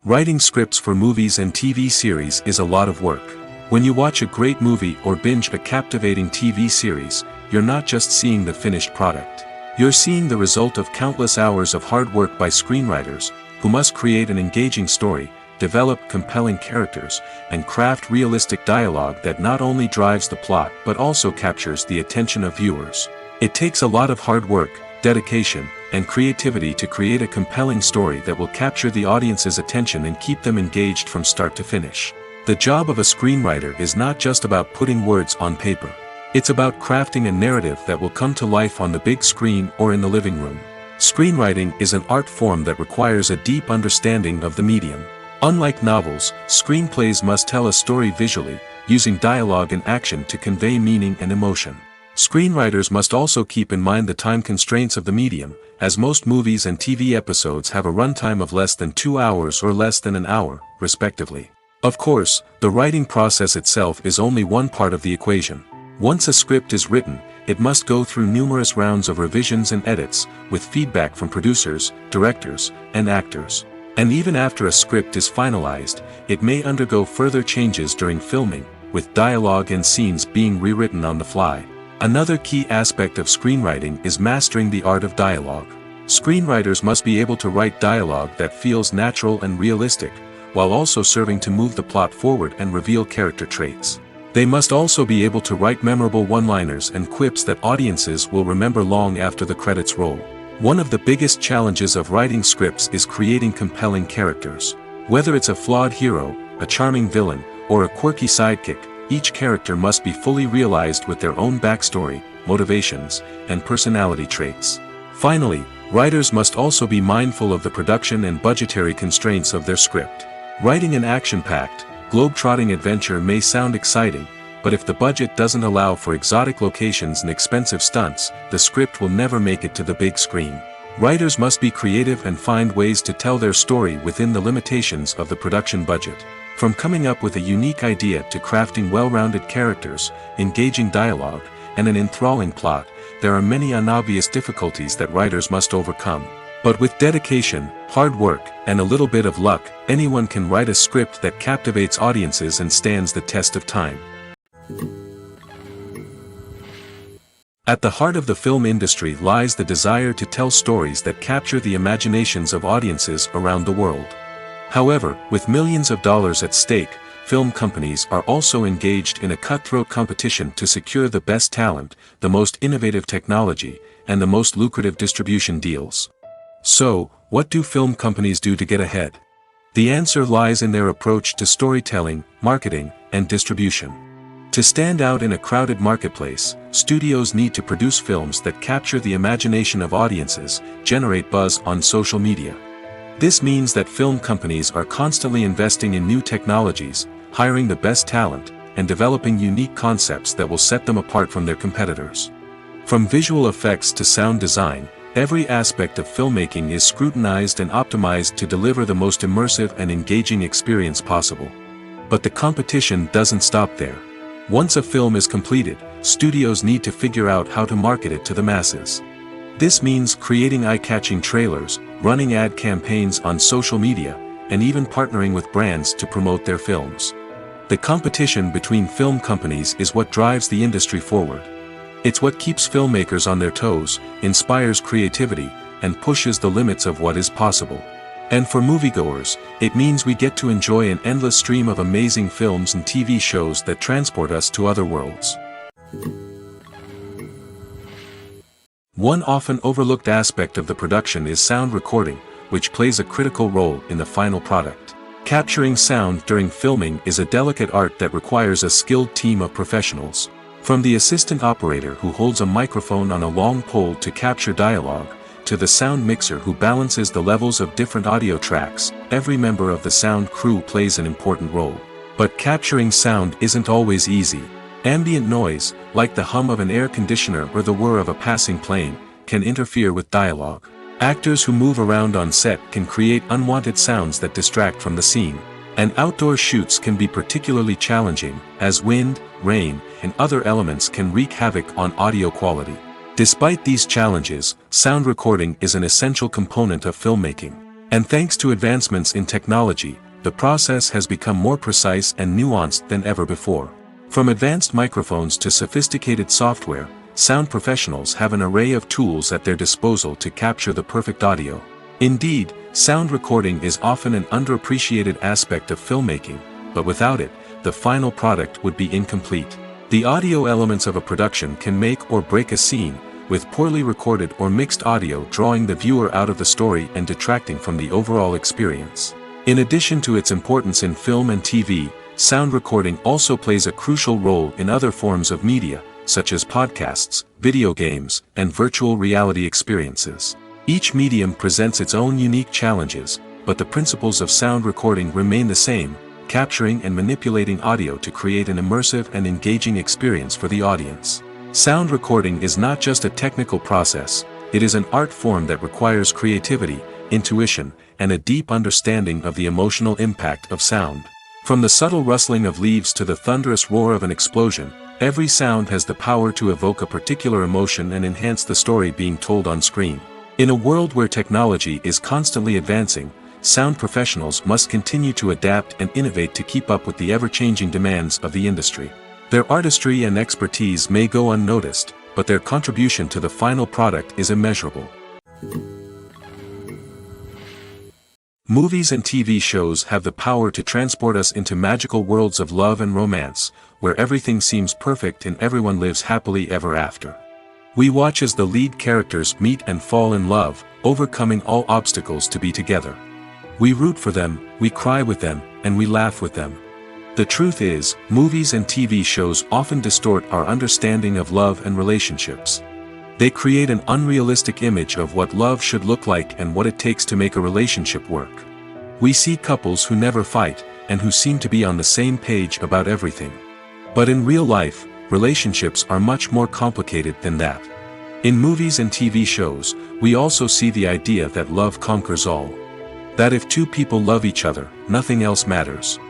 Writing scripts for movies and TV series is a lot of work. When you watch a great movie or binge a captivating TV series, you're not just seeing the finished product. You're seeing the result of countless hours of hard work by screenwriters, who must create an engaging story, develop compelling characters, and craft realistic dialogue that not only drives the plot but also captures the attention of viewers. It takes a lot of hard work, dedication, and creativity to create a compelling story that will capture the audience's attention and keep them engaged from start to finish. The job of a screenwriter is not just about putting words on paper. It's about crafting a narrative that will come to life on the big screen or in the living room. Screenwriting is an art form that requires a deep understanding of the medium. Unlike novels, screenplays must tell a story visually, using dialogue and action to convey meaning and emotion. Screenwriters must also keep in mind the time constraints of the medium, as most movies and TV episodes have a runtime of less than 2 hours or less than an hour, respectively. Of course, the writing process itself is only one part of the equation. Once a script is written, it must go through numerous rounds of revisions and edits, with feedback from producers, directors, and actors. And even after a script is finalized, it may undergo further changes during filming, with dialogue and scenes being rewritten on the fly. Another key aspect of screenwriting is mastering the art of dialogue. Screenwriters must be able to write dialogue that feels natural and realistic, while also serving to move the plot forward and reveal character traits. They must also be able to write memorable one-liners and quips that audiences will remember long after the credits roll. One of the biggest challenges of writing scripts is creating compelling characters. Whether it's a flawed hero, a charming villain, or a quirky sidekick, each character must be fully realized with their own backstory, motivations, and personality traits. Finally, writers must also be mindful of the production and budgetary constraints of their script. Writing an action-packed, globe-trotting adventure may sound exciting, but if the budget doesn't allow for exotic locations and expensive stunts, the script will never make it to the big screen. Writers must be creative and find ways to tell their story within the limitations of the production budget. From coming up with a unique idea to crafting well-rounded characters, engaging dialogue, and an enthralling plot, there are many unobvious difficulties that writers must overcome. But with dedication, hard work, and a little bit of luck, anyone can write a script that captivates audiences and stands the test of time. At the heart of the film industry lies the desire to tell stories that capture the imaginations of audiences around the world. However, with millions of dollars at stake, film companies are also engaged in a cutthroat competition to secure the best talent, the most innovative technology, and the most lucrative distribution deals. So, what do film companies do to get ahead? The answer lies in their approach to storytelling, marketing, and distribution. To stand out in a crowded marketplace, studios need to produce films that capture the imagination of audiences, generate buzz on social media. This means that film companies are constantly investing in new technologies, hiring the best talent, and developing unique concepts that will set them apart from their competitors. From visual effects to sound design, every aspect of filmmaking is scrutinized and optimized to deliver the most immersive and engaging experience possible. But the competition doesn't stop there. Once a film is completed, studios need to figure out how to market it to the masses. This means creating eye-catching trailers, running ad campaigns on social media, and even partnering with brands to promote their films. The competition between film companies is what drives the industry forward. It's what keeps filmmakers on their toes, inspires creativity, and pushes the limits of what is possible. And for moviegoers, it means we get to enjoy an endless stream of amazing films and TV shows that transport us to other worlds. One often overlooked aspect of the production is sound recording, which plays a critical role in the final product. Capturing sound during filming is a delicate art that requires a skilled team of professionals. From the assistant operator who holds a microphone on a long pole to capture dialogue, to the sound mixer who balances the levels of different audio tracks, every member of the sound crew plays an important role. But capturing sound isn't always easy. Ambient noise, like the hum of an air conditioner or the whir of a passing plane, can interfere with dialogue. Actors who move around on set can create unwanted sounds that distract from the scene. And outdoor shoots can be particularly challenging, as wind, rain, and other elements can wreak havoc on audio quality. Despite these challenges, sound recording is an essential component of filmmaking. And thanks to advancements in technology, the process has become more precise and nuanced than ever before. From advanced microphones to sophisticated software, sound professionals have an array of tools at their disposal to capture the perfect audio. Indeed, sound recording is often an underappreciated aspect of filmmaking, but without it, the final product would be incomplete. The audio elements of a production can make or break a scene, with poorly recorded or mixed audio drawing the viewer out of the story and detracting from the overall experience. In addition to its importance in film and TV, sound recording also plays a crucial role in other forms of media, such as podcasts, video games, and virtual reality experiences. Each medium presents its own unique challenges, but the principles of sound recording remain the same, capturing and manipulating audio to create an immersive and engaging experience for the audience. Sound recording is not just a technical process, it is an art form that requires creativity, intuition, and a deep understanding of the emotional impact of sound. From the subtle rustling of leaves to the thunderous roar of an explosion, every sound has the power to evoke a particular emotion and enhance the story being told on screen. In a world where technology is constantly advancing, sound professionals must continue to adapt and innovate to keep up with the ever-changing demands of the industry. Their artistry and expertise may go unnoticed, but their contribution to the final product is immeasurable. Movies and TV shows have the power to transport us into magical worlds of love and romance, where everything seems perfect and everyone lives happily ever after. We watch as the lead characters meet and fall in love, overcoming all obstacles to be together. We root for them, we cry with them, and we laugh with them. The truth is, movies and TV shows often distort our understanding of love and relationships. They create an unrealistic image of what love should look like and what it takes to make a relationship work. We see couples who never fight, and who seem to be on the same page about everything. But in real life, relationships are much more complicated than that. In movies and TV shows, we also see the idea that love conquers all. That if two people love each other, nothing else matters.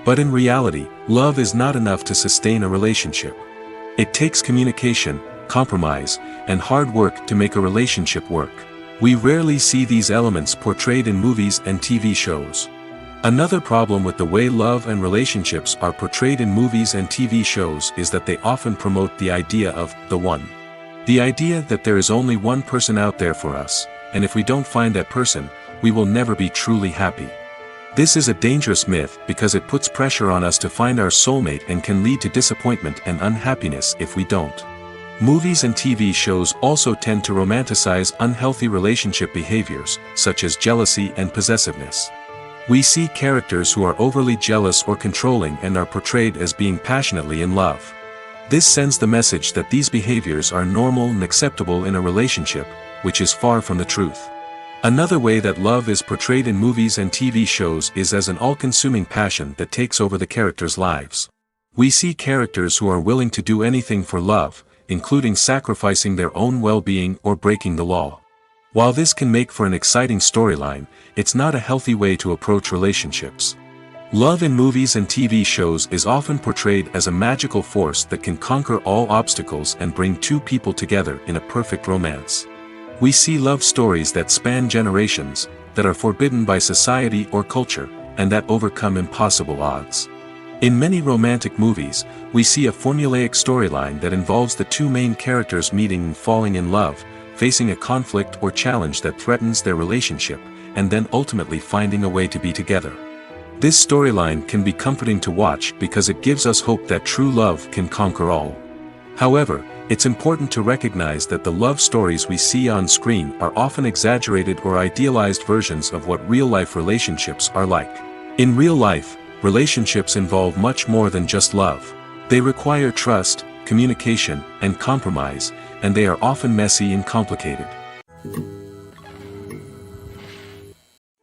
But in reality, love is not enough to sustain a relationship. It takes communication, compromise, and hard work to make a relationship work. We rarely see these elements portrayed in movies and TV shows. Another problem with the way love and relationships are portrayed in movies and TV shows is that they often promote the idea of the one. The idea that there is only one person out there for us, and if we don't find that person, we will never be truly happy. This is a dangerous myth because it puts pressure on us to find our soulmate and can lead to disappointment and unhappiness if we don't. Movies and TV shows also tend to romanticize unhealthy relationship behaviors, such as jealousy and possessiveness. We see characters who are overly jealous or controlling and are portrayed as being passionately in love. This sends the message that these behaviors are normal and acceptable in a relationship, which is far from the truth. Another way that love is portrayed in movies and TV shows is as an all-consuming passion that takes over the characters' lives. We see characters who are willing to do anything for love, including sacrificing their own well-being or breaking the law. While this can make for an exciting storyline, it's not a healthy way to approach relationships. Love in movies and TV shows is often portrayed as a magical force that can conquer all obstacles and bring two people together in a perfect romance. We see love stories that span generations, that are forbidden by society or culture, and that overcome impossible odds. In many romantic movies, we see a formulaic storyline that involves the two main characters meeting and falling in love, facing a conflict or challenge that threatens their relationship, and then ultimately finding a way to be together. This storyline can be comforting to watch because it gives us hope that true love can conquer all. However, it's important to recognize that the love stories we see on screen are often exaggerated or idealized versions of what real-life relationships are like. In real life, relationships involve much more than just love. They require trust, communication, and compromise, and they are often messy and complicated.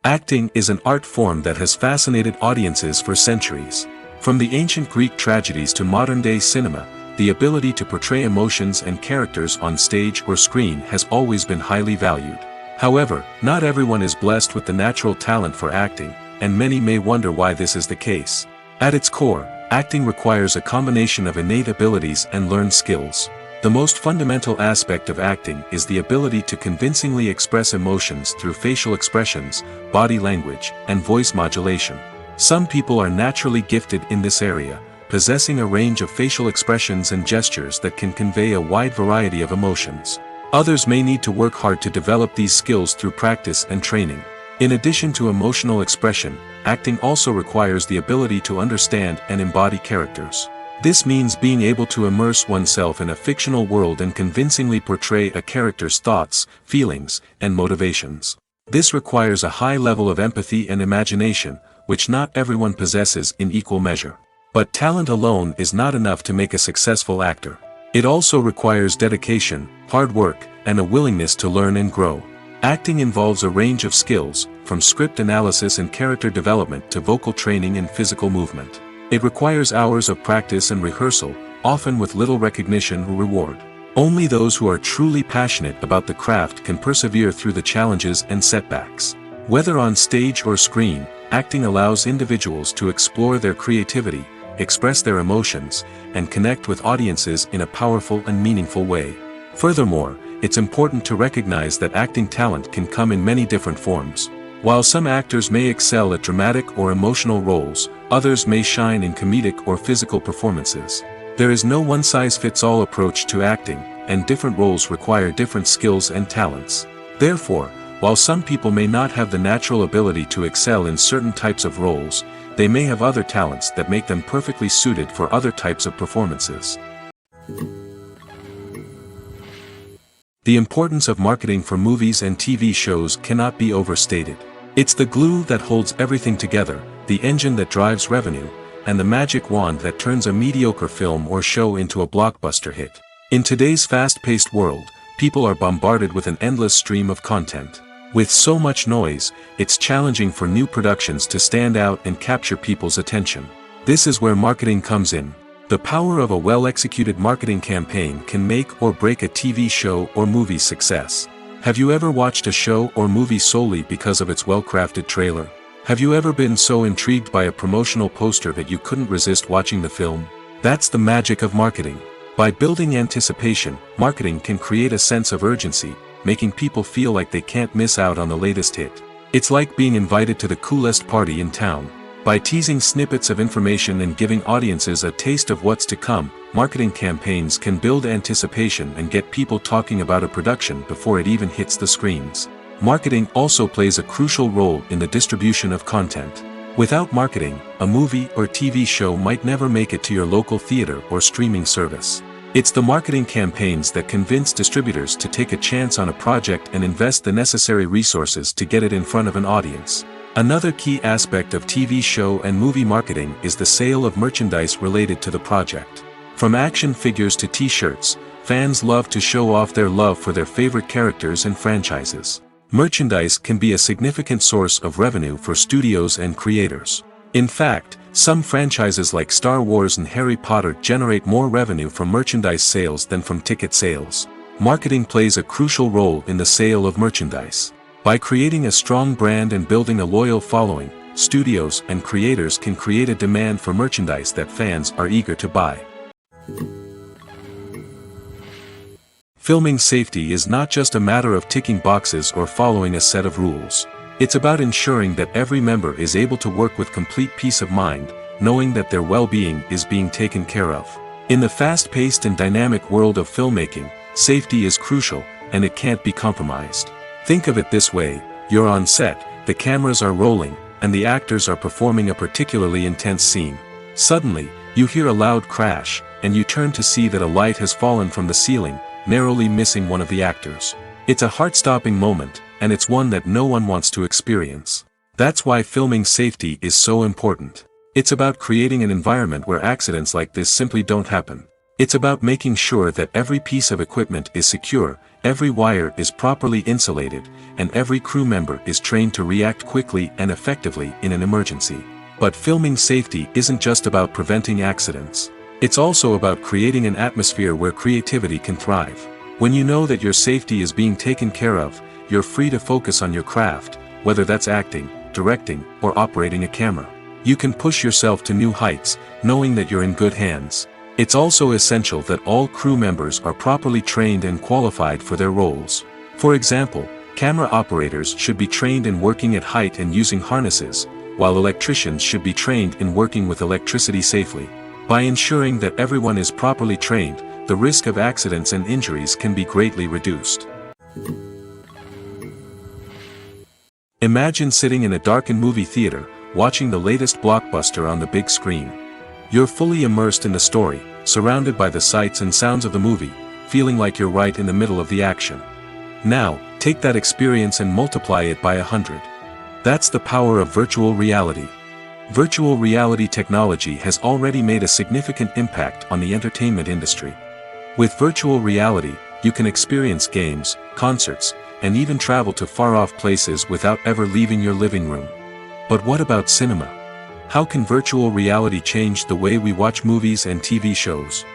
Acting is an art form that has fascinated audiences for centuries. From the ancient Greek tragedies to modern-day cinema, the ability to portray emotions and characters on stage or screen has always been highly valued. However, not everyone is blessed with the natural talent for acting, and many may wonder why this is the case. At its core, acting requires a combination of innate abilities and learned skills. The most fundamental aspect of acting is the ability to convincingly express emotions through facial expressions, body language, and voice modulation. Some people are naturally gifted in this area, possessing a range of facial expressions and gestures that can convey a wide variety of emotions. Others may need to work hard to develop these skills through practice and training. In addition to emotional expression, acting also requires the ability to understand and embody characters. This means being able to immerse oneself in a fictional world and convincingly portray a character's thoughts, feelings, and motivations. This requires a high level of empathy and imagination, which not everyone possesses in equal measure. But talent alone is not enough to make a successful actor. It also requires dedication, hard work, and a willingness to learn and grow. Acting involves a range of skills, from script analysis and character development to vocal training and physical movement. It requires hours of practice and rehearsal, often with little recognition or reward. Only those who are truly passionate about the craft can persevere through the challenges and setbacks. Whether on stage or screen, acting allows individuals to explore their creativity, express their emotions, and connect with audiences in a powerful and meaningful way. Furthermore, it's important to recognize that acting talent can come in many different forms. While some actors may excel at dramatic or emotional roles, others may shine in comedic or physical performances. There is no one-size-fits-all approach to acting, and different roles require different skills and talents. Therefore, while some people may not have the natural ability to excel in certain types of roles, they may have other talents that make them perfectly suited for other types of performances. The importance of marketing for movies and TV shows cannot be overstated. It's the glue that holds everything together, the engine that drives revenue, and the magic wand that turns a mediocre film or show into a blockbuster hit. In today's fast-paced world, people are bombarded with an endless stream of content. With so much noise, it's challenging for new productions to stand out and capture people's attention. This is where marketing comes in. The power of a well-executed marketing campaign can make or break a TV show or movie's success. Have you ever watched a show or movie solely because of its well-crafted trailer? Have you ever been so intrigued by a promotional poster that you couldn't resist watching the film? That's the magic of marketing. By building anticipation, marketing can create a sense of urgency, making people feel like they can't miss out on the latest hit. It's like being invited to the coolest party in town. By teasing snippets of information and giving audiences a taste of what's to come, marketing campaigns can build anticipation and get people talking about a production before it even hits the screens. Marketing also plays a crucial role in the distribution of content. Without marketing, a movie or TV show might never make it to your local theater or streaming service. It's the marketing campaigns that convince distributors to take a chance on a project and invest the necessary resources to get it in front of an audience. Another key aspect of TV show and movie marketing is the sale of merchandise related to the project. From action figures to t-shirts, fans love to show off their love for their favorite characters and franchises. Merchandise can be a significant source of revenue for studios and creators. In fact, some franchises like Star Wars and Harry Potter generate more revenue from merchandise sales than from ticket sales. Marketing plays a crucial role in the sale of merchandise. By creating a strong brand and building a loyal following, studios and creators can create a demand for merchandise that fans are eager to buy. Filming safety is not just a matter of ticking boxes or following a set of rules. It's about ensuring that every member is able to work with complete peace of mind, knowing that their well-being is being taken care of. In the fast-paced and dynamic world of filmmaking, safety is crucial, and it can't be compromised. Think of it this way: you're on set, the cameras are rolling, and the actors are performing a particularly intense scene. Suddenly, you hear a loud crash, and you turn to see that a light has fallen from the ceiling, narrowly missing one of the actors. It's a heart-stopping moment, and it's one that no one wants to experience. That's why filming safety is so important. It's about creating an environment where accidents like this simply don't happen. It's about making sure that every piece of equipment is secure, every wire is properly insulated, and every crew member is trained to react quickly and effectively in an emergency. But filming safety isn't just about preventing accidents. It's also about creating an atmosphere where creativity can thrive. When you know that your safety is being taken care of, you're free to focus on your craft, whether that's acting, directing, or operating a camera. You can push yourself to new heights, knowing that you're in good hands. It's also essential that all crew members are properly trained and qualified for their roles. For example, camera operators should be trained in working at height and using harnesses, while electricians should be trained in working with electricity safely. By ensuring that everyone is properly trained, the risk of accidents and injuries can be greatly reduced. Imagine sitting in a darkened movie theater, watching the latest blockbuster on the big screen. You're fully immersed in the story, surrounded by the sights and sounds of the movie, feeling like you're right in the middle of the action. Now, take that experience and multiply it by 100. That's the power of virtual reality. Virtual reality technology has already made a significant impact on the entertainment industry. With virtual reality, you can experience games, concerts, and even travel to far-off places without ever leaving your living room. But what about cinema? How can virtual reality change the way we watch movies and TV shows?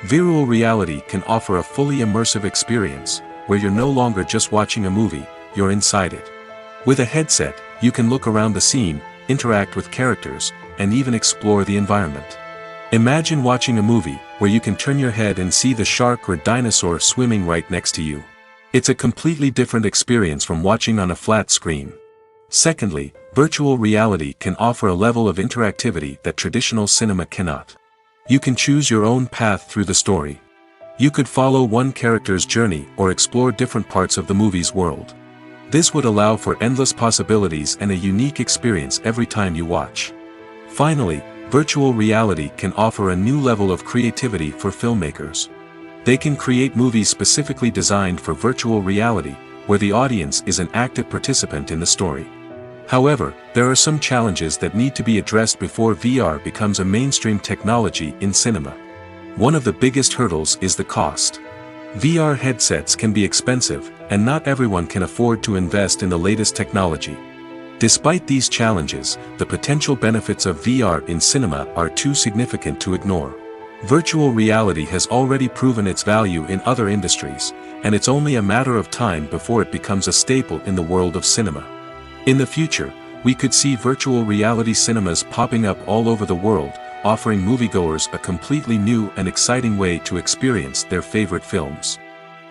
Virtual reality can offer a fully immersive experience, where you're no longer just watching a movie, you're inside it. With a headset, you can look around the scene, interact with characters, and even explore the environment. Imagine watching a movie, where you can turn your head and see the shark or dinosaur swimming right next to you. It's a completely different experience from watching on a flat screen. Secondly, virtual reality can offer a level of interactivity that traditional cinema cannot. You can choose your own path through the story. You could follow one character's journey or explore different parts of the movie's world. This would allow for endless possibilities and a unique experience every time you watch. Finally, virtual reality can offer a new level of creativity for filmmakers. They can create movies specifically designed for virtual reality, where the audience is an active participant in the story. However, there are some challenges that need to be addressed before VR becomes a mainstream technology in cinema. One of the biggest hurdles is the cost. VR headsets can be expensive, and not everyone can afford to invest in the latest technology. Despite these challenges, the potential benefits of VR in cinema are too significant to ignore. Virtual reality has already proven its value in other industries, and it's only a matter of time before it becomes a staple in the world of cinema. In the future, we could see virtual reality cinemas popping up all over the world, offering moviegoers a completely new and exciting way to experience their favorite films.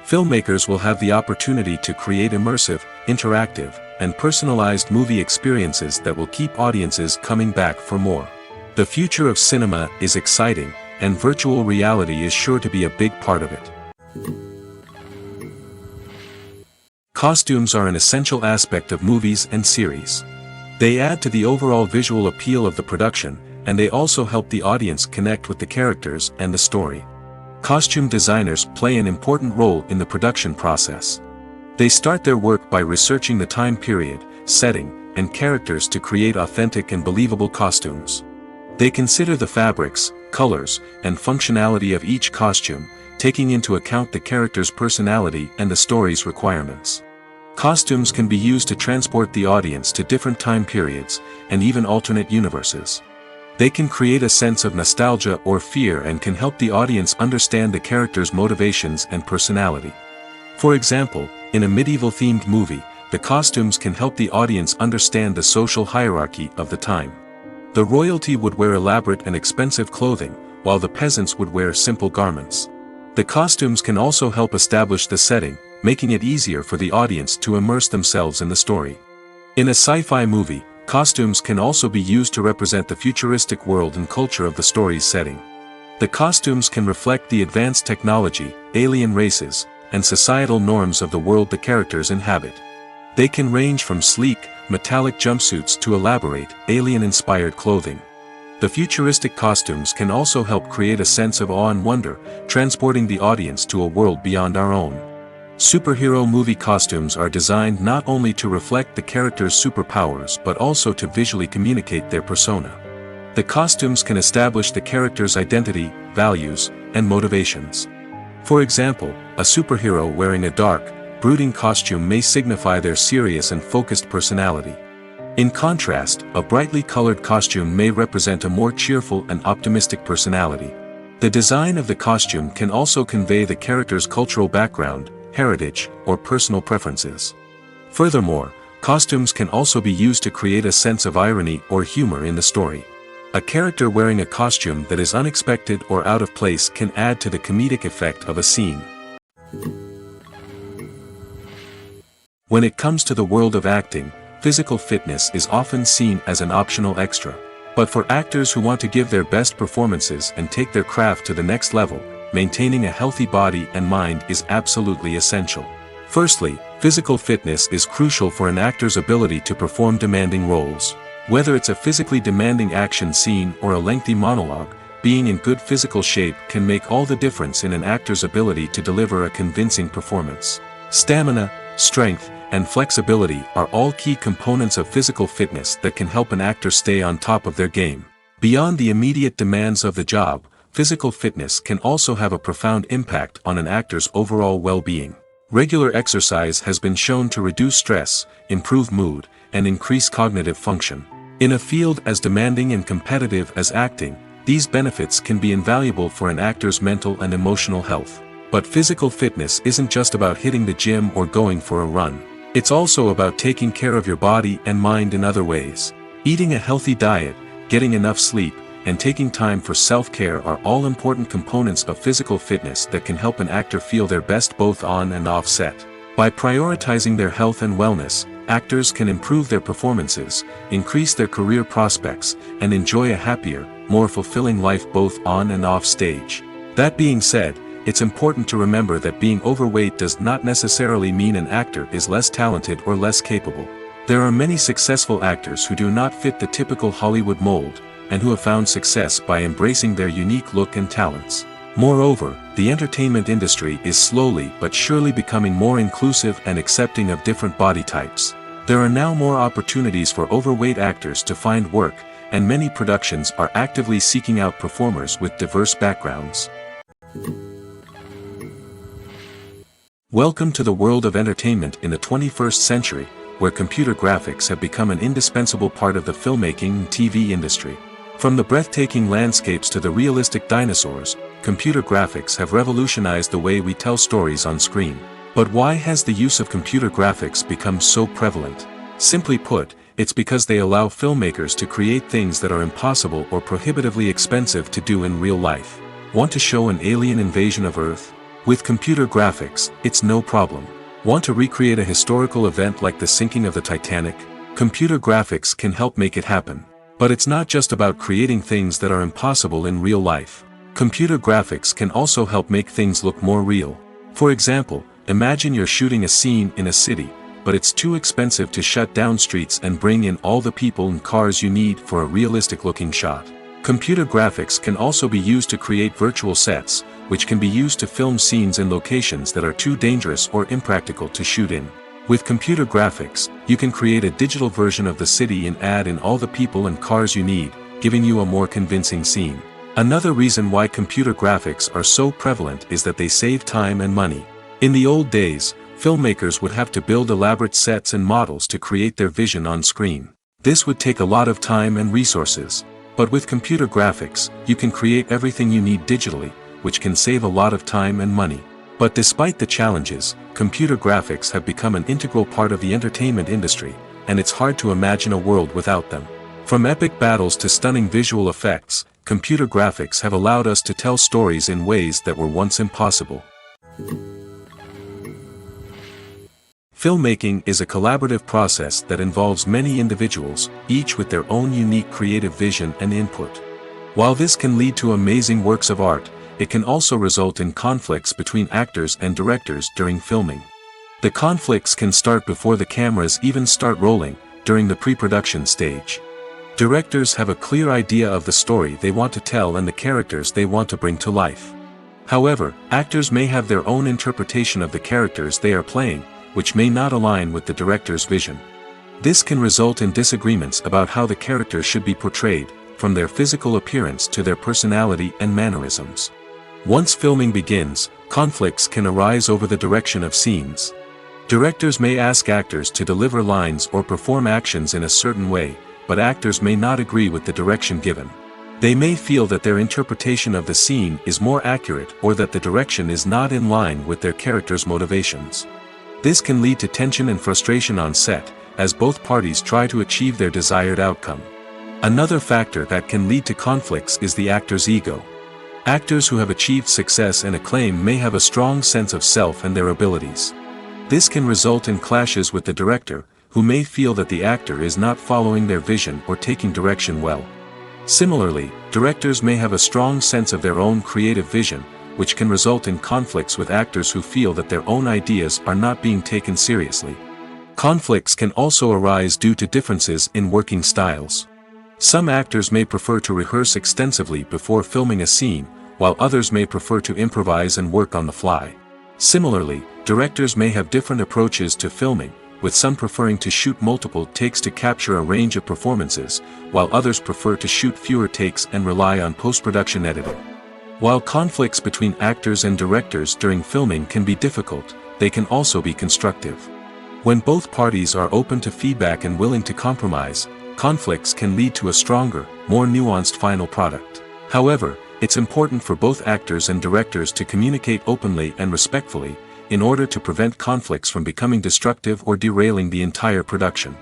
Filmmakers will have the opportunity to create immersive, interactive, and personalized movie experiences that will keep audiences coming back for more. The future of cinema is exciting, and virtual reality is sure to be a big part of it. Costumes are an essential aspect of movies and series. They add to the overall visual appeal of the production, and they also help the audience connect with the characters and the story. Costume designers play an important role in the production process. They start their work by researching the time period, setting, and characters to create authentic and believable costumes. They consider the fabrics, colors, and functionality of each costume, taking into account the character's personality and the story's requirements. Costumes can be used to transport the audience to different time periods, and even alternate universes. They can create a sense of nostalgia or fear and can help the audience understand the character's motivations and personality. For example, in a medieval-themed movie, the costumes can help the audience understand the social hierarchy of the time. The royalty would wear elaborate and expensive clothing, while the peasants would wear simple garments. The costumes can also help establish the setting, making it easier for the audience to immerse themselves in the story. In a sci-fi movie, costumes can also be used to represent the futuristic world and culture of the story's setting. The costumes can reflect the advanced technology, alien races, and societal norms of the world the characters inhabit. They can range from sleek, metallic jumpsuits to elaborate, alien-inspired clothing. The futuristic costumes can also help create a sense of awe and wonder, transporting the audience to a world beyond our own. Superhero movie costumes are designed not only to reflect the character's superpowers but also to visually communicate their persona. The costumes can establish the character's identity, values, and motivations. For example, a superhero wearing a dark, brooding costume may signify their serious and focused personality. In contrast, a brightly colored costume may represent a more cheerful and optimistic personality. The design of the costume can also convey the character's cultural background, heritage, or personal preferences. Furthermore, costumes can also be used to create a sense of irony or humor in the story. A character wearing a costume that is unexpected or out of place can add to the comedic effect of a scene. When it comes to the world of acting, physical fitness is often seen as an optional extra. But for actors who want to give their best performances and take their craft to the next level, maintaining a healthy body and mind is absolutely essential. Firstly, physical fitness is crucial for an actor's ability to perform demanding roles. Whether it's a physically demanding action scene or a lengthy monologue, being in good physical shape can make all the difference in an actor's ability to deliver a convincing performance. Stamina, strength, and flexibility are all key components of physical fitness that can help an actor stay on top of their game. Beyond the immediate demands of the job, physical fitness can also have a profound impact on an actor's overall well-being. Regular exercise has been shown to reduce stress, improve mood, and increase cognitive function. In a field as demanding and competitive as acting, these benefits can be invaluable for an actor's mental and emotional health. But physical fitness isn't just about hitting the gym or going for a run. It's also about taking care of your body and mind in other ways. Eating a healthy diet, getting enough sleep, and taking time for self-care are all important components of physical fitness that can help an actor feel their best both on and off set. By prioritizing their health and wellness, actors can improve their performances, increase their career prospects, and enjoy a happier, more fulfilling life both on and off stage. That being said, it's important to remember that being overweight does not necessarily mean an actor is less talented or less capable. There are many successful actors who do not fit the typical Hollywood mold, and who have found success by embracing their unique look and talents. Moreover, the entertainment industry is slowly but surely becoming more inclusive and accepting of different body types. There are now more opportunities for overweight actors to find work, and many productions are actively seeking out performers with diverse backgrounds. Welcome to the world of entertainment in the 21st century, where computer graphics have become an indispensable part of the filmmaking and TV industry. From the breathtaking landscapes to the realistic dinosaurs, computer graphics have revolutionized the way we tell stories on screen. But why has the use of computer graphics become so prevalent? Simply put, it's because they allow filmmakers to create things that are impossible or prohibitively expensive to do in real life. Want to show an alien invasion of Earth? With computer graphics, it's no problem. Want to recreate a historical event like the sinking of the Titanic? Computer graphics can help make it happen. But it's not just about creating things that are impossible in real life. Computer graphics can also help make things look more real. For example, imagine you're shooting a scene in a city, but it's too expensive to shut down streets and bring in all the people and cars you need for a realistic-looking shot. Computer graphics can also be used to create virtual sets, which can be used to film scenes in locations that are too dangerous or impractical to shoot in. With computer graphics, you can create a digital version of the city and add in all the people and cars you need, giving you a more convincing scene. Another reason why computer graphics are so prevalent is that they save time and money. In the old days, filmmakers would have to build elaborate sets and models to create their vision on screen. This would take a lot of time and resources. But with computer graphics, you can create everything you need digitally, which can save a lot of time and money. But despite the challenges, computer graphics have become an integral part of the entertainment industry, and it's hard to imagine a world without them. From epic battles to stunning visual effects, computer graphics have allowed us to tell stories in ways that were once impossible. Filmmaking is a collaborative process that involves many individuals, each with their own unique creative vision and input. While this can lead to amazing works of art, it can also result in conflicts between actors and directors during filming. The conflicts can start before the cameras even start rolling, during the pre-production stage. Directors have a clear idea of the story they want to tell and the characters they want to bring to life. However, actors may have their own interpretation of the characters they are playing, which may not align with the director's vision. This can result in disagreements about how the characters should be portrayed, from their physical appearance to their personality and mannerisms. Once filming begins, conflicts can arise over the direction of scenes. Directors may ask actors to deliver lines or perform actions in a certain way, but actors may not agree with the direction given. They may feel that their interpretation of the scene is more accurate or that the direction is not in line with their character's motivations. This can lead to tension and frustration on set, as both parties try to achieve their desired outcome. Another factor that can lead to conflicts is the actor's ego. Actors who have achieved success and acclaim may have a strong sense of self and their abilities. This can result in clashes with the director, who may feel that the actor is not following their vision or taking direction well. Similarly, directors may have a strong sense of their own creative vision, which can result in conflicts with actors who feel that their own ideas are not being taken seriously. Conflicts can also arise due to differences in working styles. Some actors may prefer to rehearse extensively before filming a scene, while others may prefer to improvise and work on the fly. Similarly, directors may have different approaches to filming, with some preferring to shoot multiple takes to capture a range of performances, while others prefer to shoot fewer takes and rely on post-production editing. While conflicts between actors and directors during filming can be difficult, they can also be constructive. When both parties are open to feedback and willing to compromise, conflicts can lead to a stronger, more nuanced final product. However, it's important for both actors and directors to communicate openly and respectfully, in order to prevent conflicts from becoming destructive or derailing the entire production.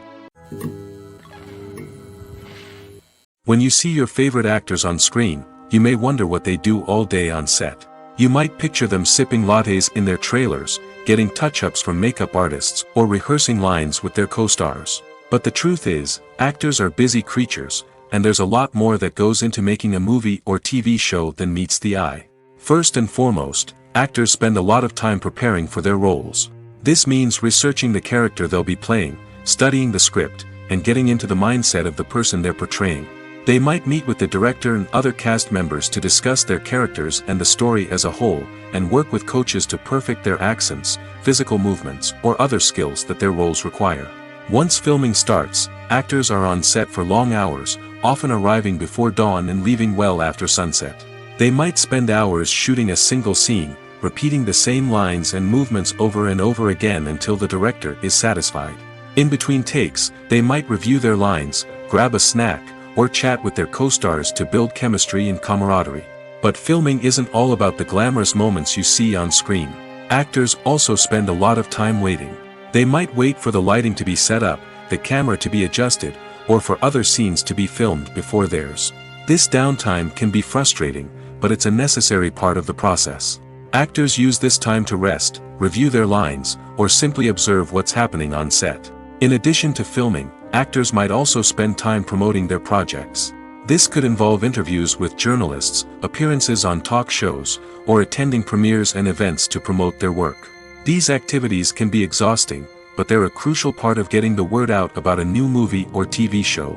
When you see your favorite actors on screen, you may wonder what they do all day on set. You might picture them sipping lattes in their trailers, getting touch-ups from makeup artists, or rehearsing lines with their co-stars. But the truth is, actors are busy creatures, and there's a lot more that goes into making a movie or TV show than meets the eye. First and foremost, actors spend a lot of time preparing for their roles. This means researching the character they'll be playing, studying the script, and getting into the mindset of the person they're portraying. They might meet with the director and other cast members to discuss their characters and the story as a whole, and work with coaches to perfect their accents, physical movements, or other skills that their roles require. Once filming starts, actors are on set for long hours, often arriving before dawn and leaving well after sunset. They might spend hours shooting a single scene, repeating the same lines and movements over and over again until the director is satisfied. In between takes, they might review their lines, grab a snack, or chat with their co-stars to build chemistry and camaraderie. But filming isn't all about the glamorous moments you see on screen. Actors also spend a lot of time waiting. They might wait for the lighting to be set up, the camera to be adjusted, or for other scenes to be filmed before theirs. This downtime can be frustrating, but it's a necessary part of the process. Actors use this time to rest, review their lines, or simply observe what's happening on set. In addition to filming, actors might also spend time promoting their projects. This could involve interviews with journalists, appearances on talk shows, or attending premieres and events to promote their work. These activities can be exhausting, but they're a crucial part of getting the word out about a new movie or TV show.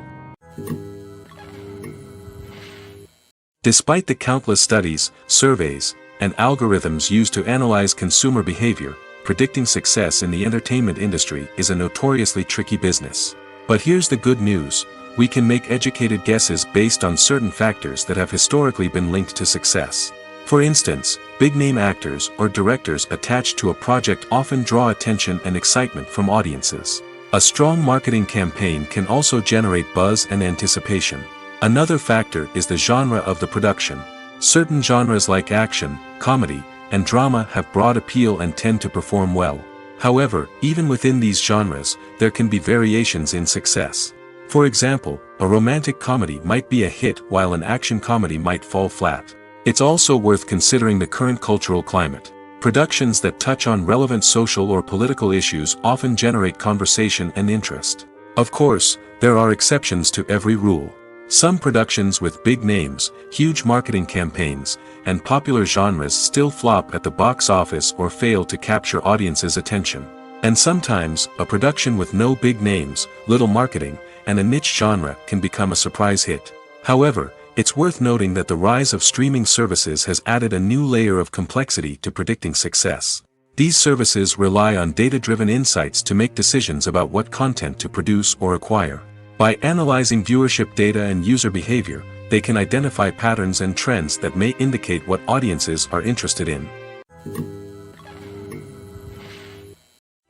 Despite the countless studies, surveys, and algorithms used to analyze consumer behavior, predicting success in the entertainment industry is a notoriously tricky business. But here's the good news: we can make educated guesses based on certain factors that have historically been linked to success. For instance, big-name actors or directors attached to a project often draw attention and excitement from audiences. A strong marketing campaign can also generate buzz and anticipation. Another factor is the genre of the production. Certain genres like action, comedy, and drama have broad appeal and tend to perform well. However, even within these genres, there can be variations in success. For example, a romantic comedy might be a hit while an action comedy might fall flat. It's also worth considering the current cultural climate. Productions that touch on relevant social or political issues often generate conversation and interest. Of course, there are exceptions to every rule. Some productions with big names, huge marketing campaigns, and popular genres still flop at the box office or fail to capture audiences' attention. And sometimes, a production with no big names, little marketing, and a niche genre can become a surprise hit. However, it's worth noting that the rise of streaming services has added a new layer of complexity to predicting success. These services rely on data-driven insights to make decisions about what content to produce or acquire. By analyzing viewership data and user behavior, they can identify patterns and trends that may indicate what audiences are interested in.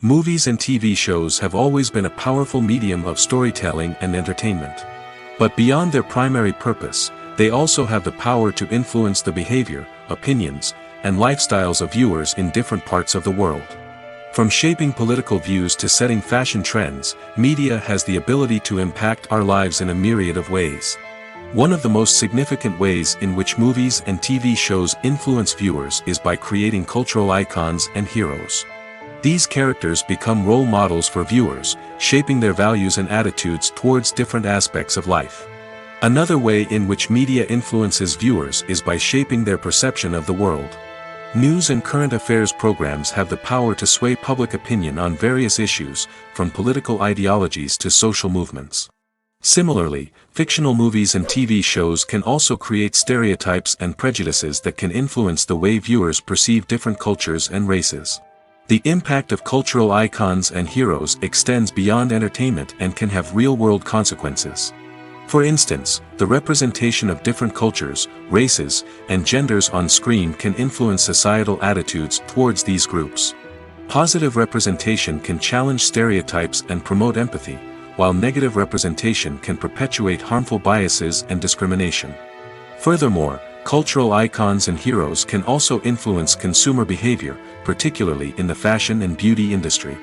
Movies and TV shows have always been a powerful medium of storytelling and entertainment. But beyond their primary purpose, they also have the power to influence the behavior, opinions, and lifestyles of viewers in different parts of the world. From shaping political views to setting fashion trends, media has the ability to impact our lives in a myriad of ways. One of the most significant ways in which movies and TV shows influence viewers is by creating cultural icons and heroes. These characters become role models for viewers, shaping their values and attitudes towards different aspects of life. Another way in which media influences viewers is by shaping their perception of the world. News and current affairs programs have the power to sway public opinion on various issues, from political ideologies to social movements. Similarly, fictional movies and TV shows can also create stereotypes and prejudices that can influence the way viewers perceive different cultures and races. The impact of cultural icons and heroes extends beyond entertainment and can have real-world consequences. For instance, the representation of different cultures, races, and genders on screen can influence societal attitudes towards these groups. Positive representation can challenge stereotypes and promote empathy, while negative representation can perpetuate harmful biases and discrimination. Furthermore, cultural icons and heroes can also influence consumer behavior, particularly in the fashion and beauty industry.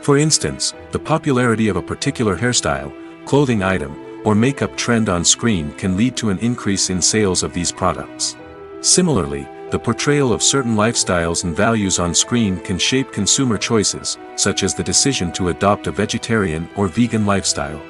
For instance, the popularity of a particular hairstyle, clothing item, or makeup trend on screen can lead to an increase in sales of these products. Similarly, the portrayal of certain lifestyles and values on screen can shape consumer choices, such as the decision to adopt a vegetarian or vegan lifestyle.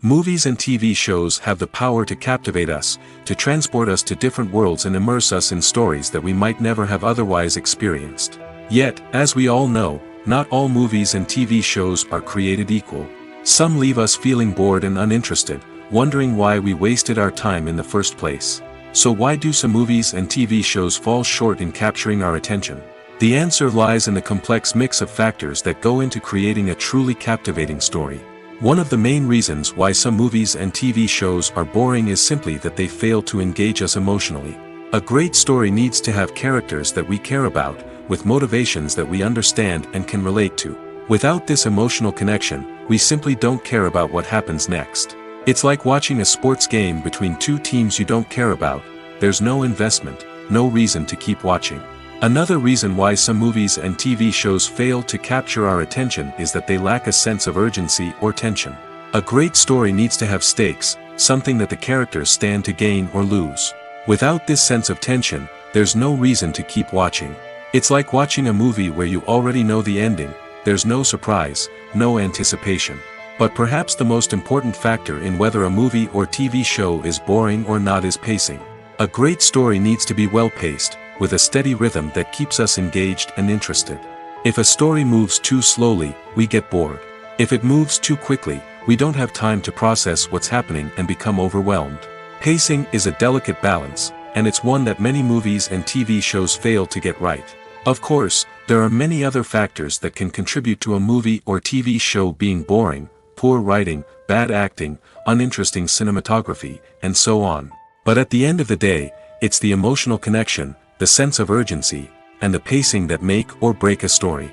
Movies and TV shows have the power to captivate us, to transport us to different worlds and immerse us in stories that we might never have otherwise experienced. Yet, as we all know, not all movies and TV shows are created equal. Some leave us feeling bored and uninterested, wondering why we wasted our time in the first place. So why do some movies and TV shows fall short in capturing our attention? The answer lies in the complex mix of factors that go into creating a truly captivating story. One of the main reasons why some movies and TV shows are boring is simply that they fail to engage us emotionally. A great story needs to have characters that we care about, with motivations that we understand and can relate to. Without this emotional connection, we simply don't care about what happens next. It's like watching a sports game between two teams you don't care about. There's no investment, no reason to keep watching. Another reason why some movies and TV shows fail to capture our attention is that they lack a sense of urgency or tension. A great story needs to have stakes, something that the characters stand to gain or lose. Without this sense of tension, there's no reason to keep watching. It's like watching a movie where you already know the ending. There's no surprise, no anticipation. But perhaps the most important factor in whether a movie or TV show is boring or not is pacing. A great story needs to be well-paced, with a steady rhythm that keeps us engaged and interested. If a story moves too slowly, we get bored. If it moves too quickly, we don't have time to process what's happening and become overwhelmed. Pacing is a delicate balance, and it's one that many movies and TV shows fail to get right. Of course, there are many other factors that can contribute to a movie or TV show being boring: poor writing, bad acting, uninteresting cinematography, and so on. But at the end of the day, it's the emotional connection, the sense of urgency, and the pacing that make or break a story.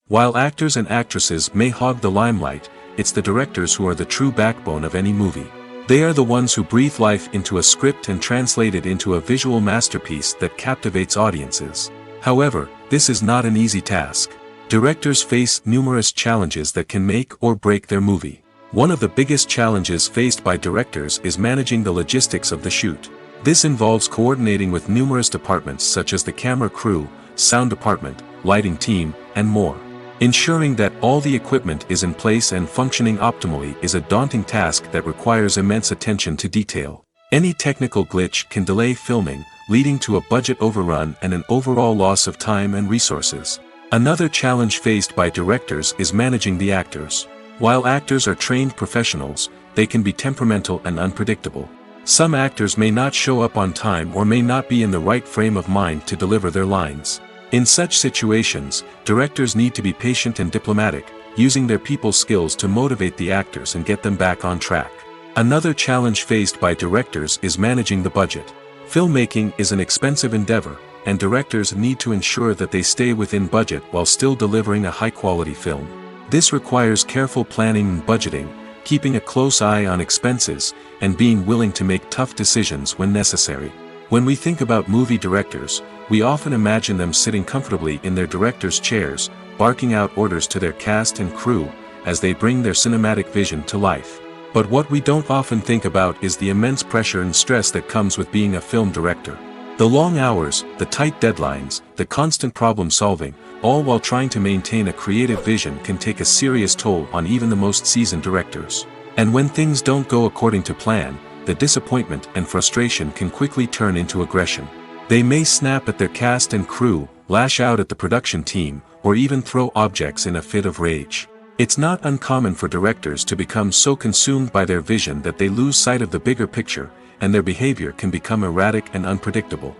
While actors and actresses may hog the limelight, it's the directors who are the true backbone of any movie. They are the ones who breathe life into a script and translate it into a visual masterpiece that captivates audiences. However, this is not an easy task. Directors face numerous challenges that can make or break their movie. One of the biggest challenges faced by directors is managing the logistics of the shoot. This involves coordinating with numerous departments such as the camera crew, sound department, lighting team, and more. Ensuring that all the equipment is in place and functioning optimally is a daunting task that requires immense attention to detail. Any technical glitch can delay filming, leading to a budget overrun and an overall loss of time and resources. Another challenge faced by directors is managing the actors. While actors are trained professionals, they can be temperamental and unpredictable. Some actors may not show up on time or may not be in the right frame of mind to deliver their lines. In such situations, directors need to be patient and diplomatic, using their people skills to motivate the actors and get them back on track. Another challenge faced by directors is managing the budget. Filmmaking is an expensive endeavor, and directors need to ensure that they stay within budget while still delivering a high-quality film. This requires careful planning and budgeting, keeping a close eye on expenses, and being willing to make tough decisions when necessary. When we think about movie directors, we often imagine them sitting comfortably in their director's chairs, barking out orders to their cast and crew, as they bring their cinematic vision to life. But what we don't often think about is the immense pressure and stress that comes with being a film director. The long hours, the tight deadlines, the constant problem solving, all while trying to maintain a creative vision can take a serious toll on even the most seasoned directors. And when things don't go according to plan, the disappointment and frustration can quickly turn into aggression. They may snap at their cast and crew, lash out at the production team, or even throw objects in a fit of rage. It's not uncommon for directors to become so consumed by their vision that they lose sight of the bigger picture, and their behavior can become erratic and unpredictable.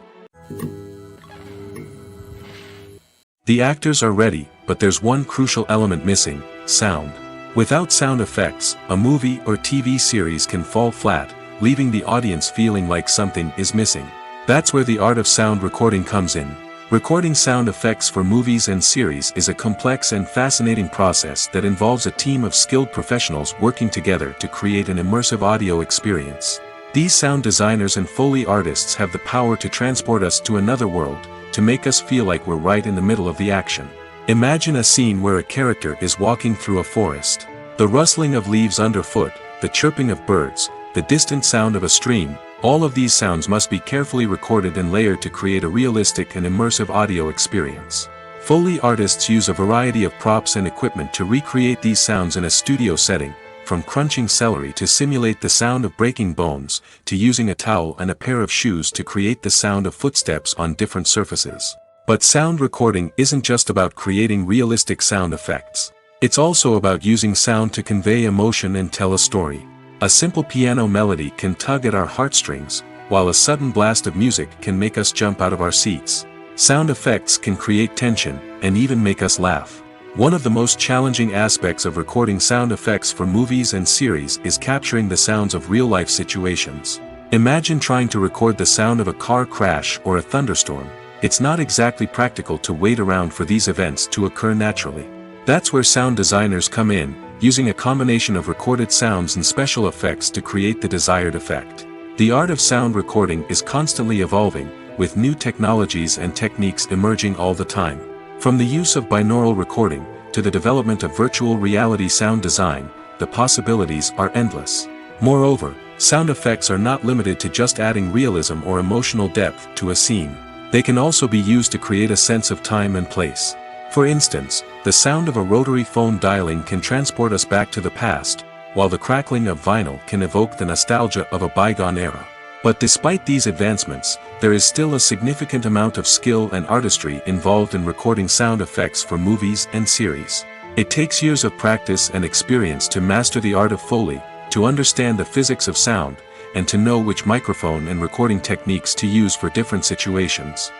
The actors are ready, but there's one crucial element missing: sound. Without sound effects, a movie or TV series can fall flat, leaving the audience feeling like something is missing. That's where the art of sound recording comes in. Recording sound effects for movies and series is a complex and fascinating process that involves a team of skilled professionals working together to create an immersive audio experience. These sound designers and Foley artists have the power to transport us to another world, to make us feel like we're right in the middle of the action. Imagine a scene where a character is walking through a forest. The rustling of leaves underfoot, the chirping of birds, the distant sound of a stream. All of these sounds must be carefully recorded and layered to create a realistic and immersive audio experience. Foley artists use a variety of props and equipment to recreate these sounds in a studio setting, from crunching celery to simulate the sound of breaking bones, to using a towel and a pair of shoes to create the sound of footsteps on different surfaces. But sound recording isn't just about creating realistic sound effects. It's also about using sound to convey emotion and tell a story. A simple piano melody can tug at our heartstrings, while a sudden blast of music can make us jump out of our seats. Sound effects can create tension, and even make us laugh. One of the most challenging aspects of recording sound effects for movies and series is capturing the sounds of real-life situations. Imagine trying to record the sound of a car crash or a thunderstorm. It's not exactly practical to wait around for these events to occur naturally. That's where sound designers come in, using a combination of recorded sounds and special effects to create the desired effect. The art of sound recording is constantly evolving, with new technologies and techniques emerging all the time. From the use of binaural recording, to the development of virtual reality sound design, the possibilities are endless. Moreover, sound effects are not limited to just adding realism or emotional depth to a scene. They can also be used to create a sense of time and place. For instance, the sound of a rotary phone dialing can transport us back to the past, while the crackling of vinyl can evoke the nostalgia of a bygone era. But despite these advancements, there is still a significant amount of skill and artistry involved in recording sound effects for movies and series. It takes years of practice and experience to master the art of Foley, to understand the physics of sound, and to know which microphone and recording techniques to use for different situations.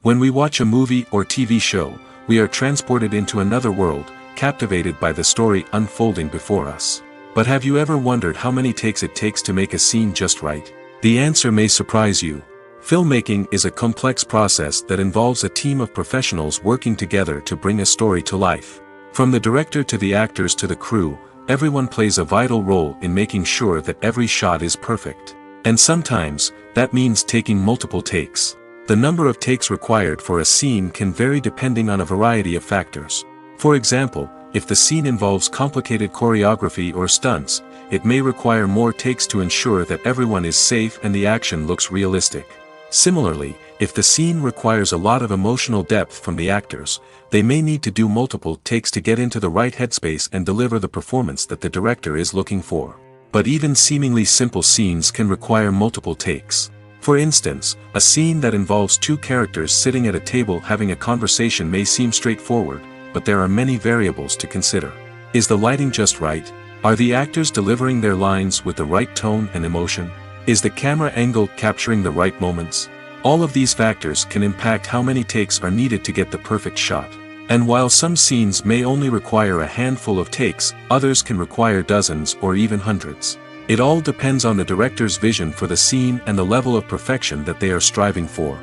When we watch a movie or TV show, we are transported into another world, captivated by the story unfolding before us. But have you ever wondered how many takes it takes to make a scene just right? The answer may surprise you. Filmmaking is a complex process that involves a team of professionals working together to bring a story to life. From the director to the actors to the crew, everyone plays a vital role in making sure that every shot is perfect. And sometimes, that means taking multiple takes. The number of takes required for a scene can vary depending on a variety of factors. For example, if the scene involves complicated choreography or stunts, it may require more takes to ensure that everyone is safe and the action looks realistic. Similarly, if the scene requires a lot of emotional depth from the actors, they may need to do multiple takes to get into the right headspace and deliver the performance that the director is looking for. But even seemingly simple scenes can require multiple takes. For instance, a scene that involves two characters sitting at a table having a conversation may seem straightforward, but there are many variables to consider. Is the lighting just right? Are the actors delivering their lines with the right tone and emotion? Is the camera angle capturing the right moments? All of these factors can impact how many takes are needed to get the perfect shot. And while some scenes may only require a handful of takes, others can require dozens or even hundreds. It all depends on the director's vision for the scene and the level of perfection that they are striving for.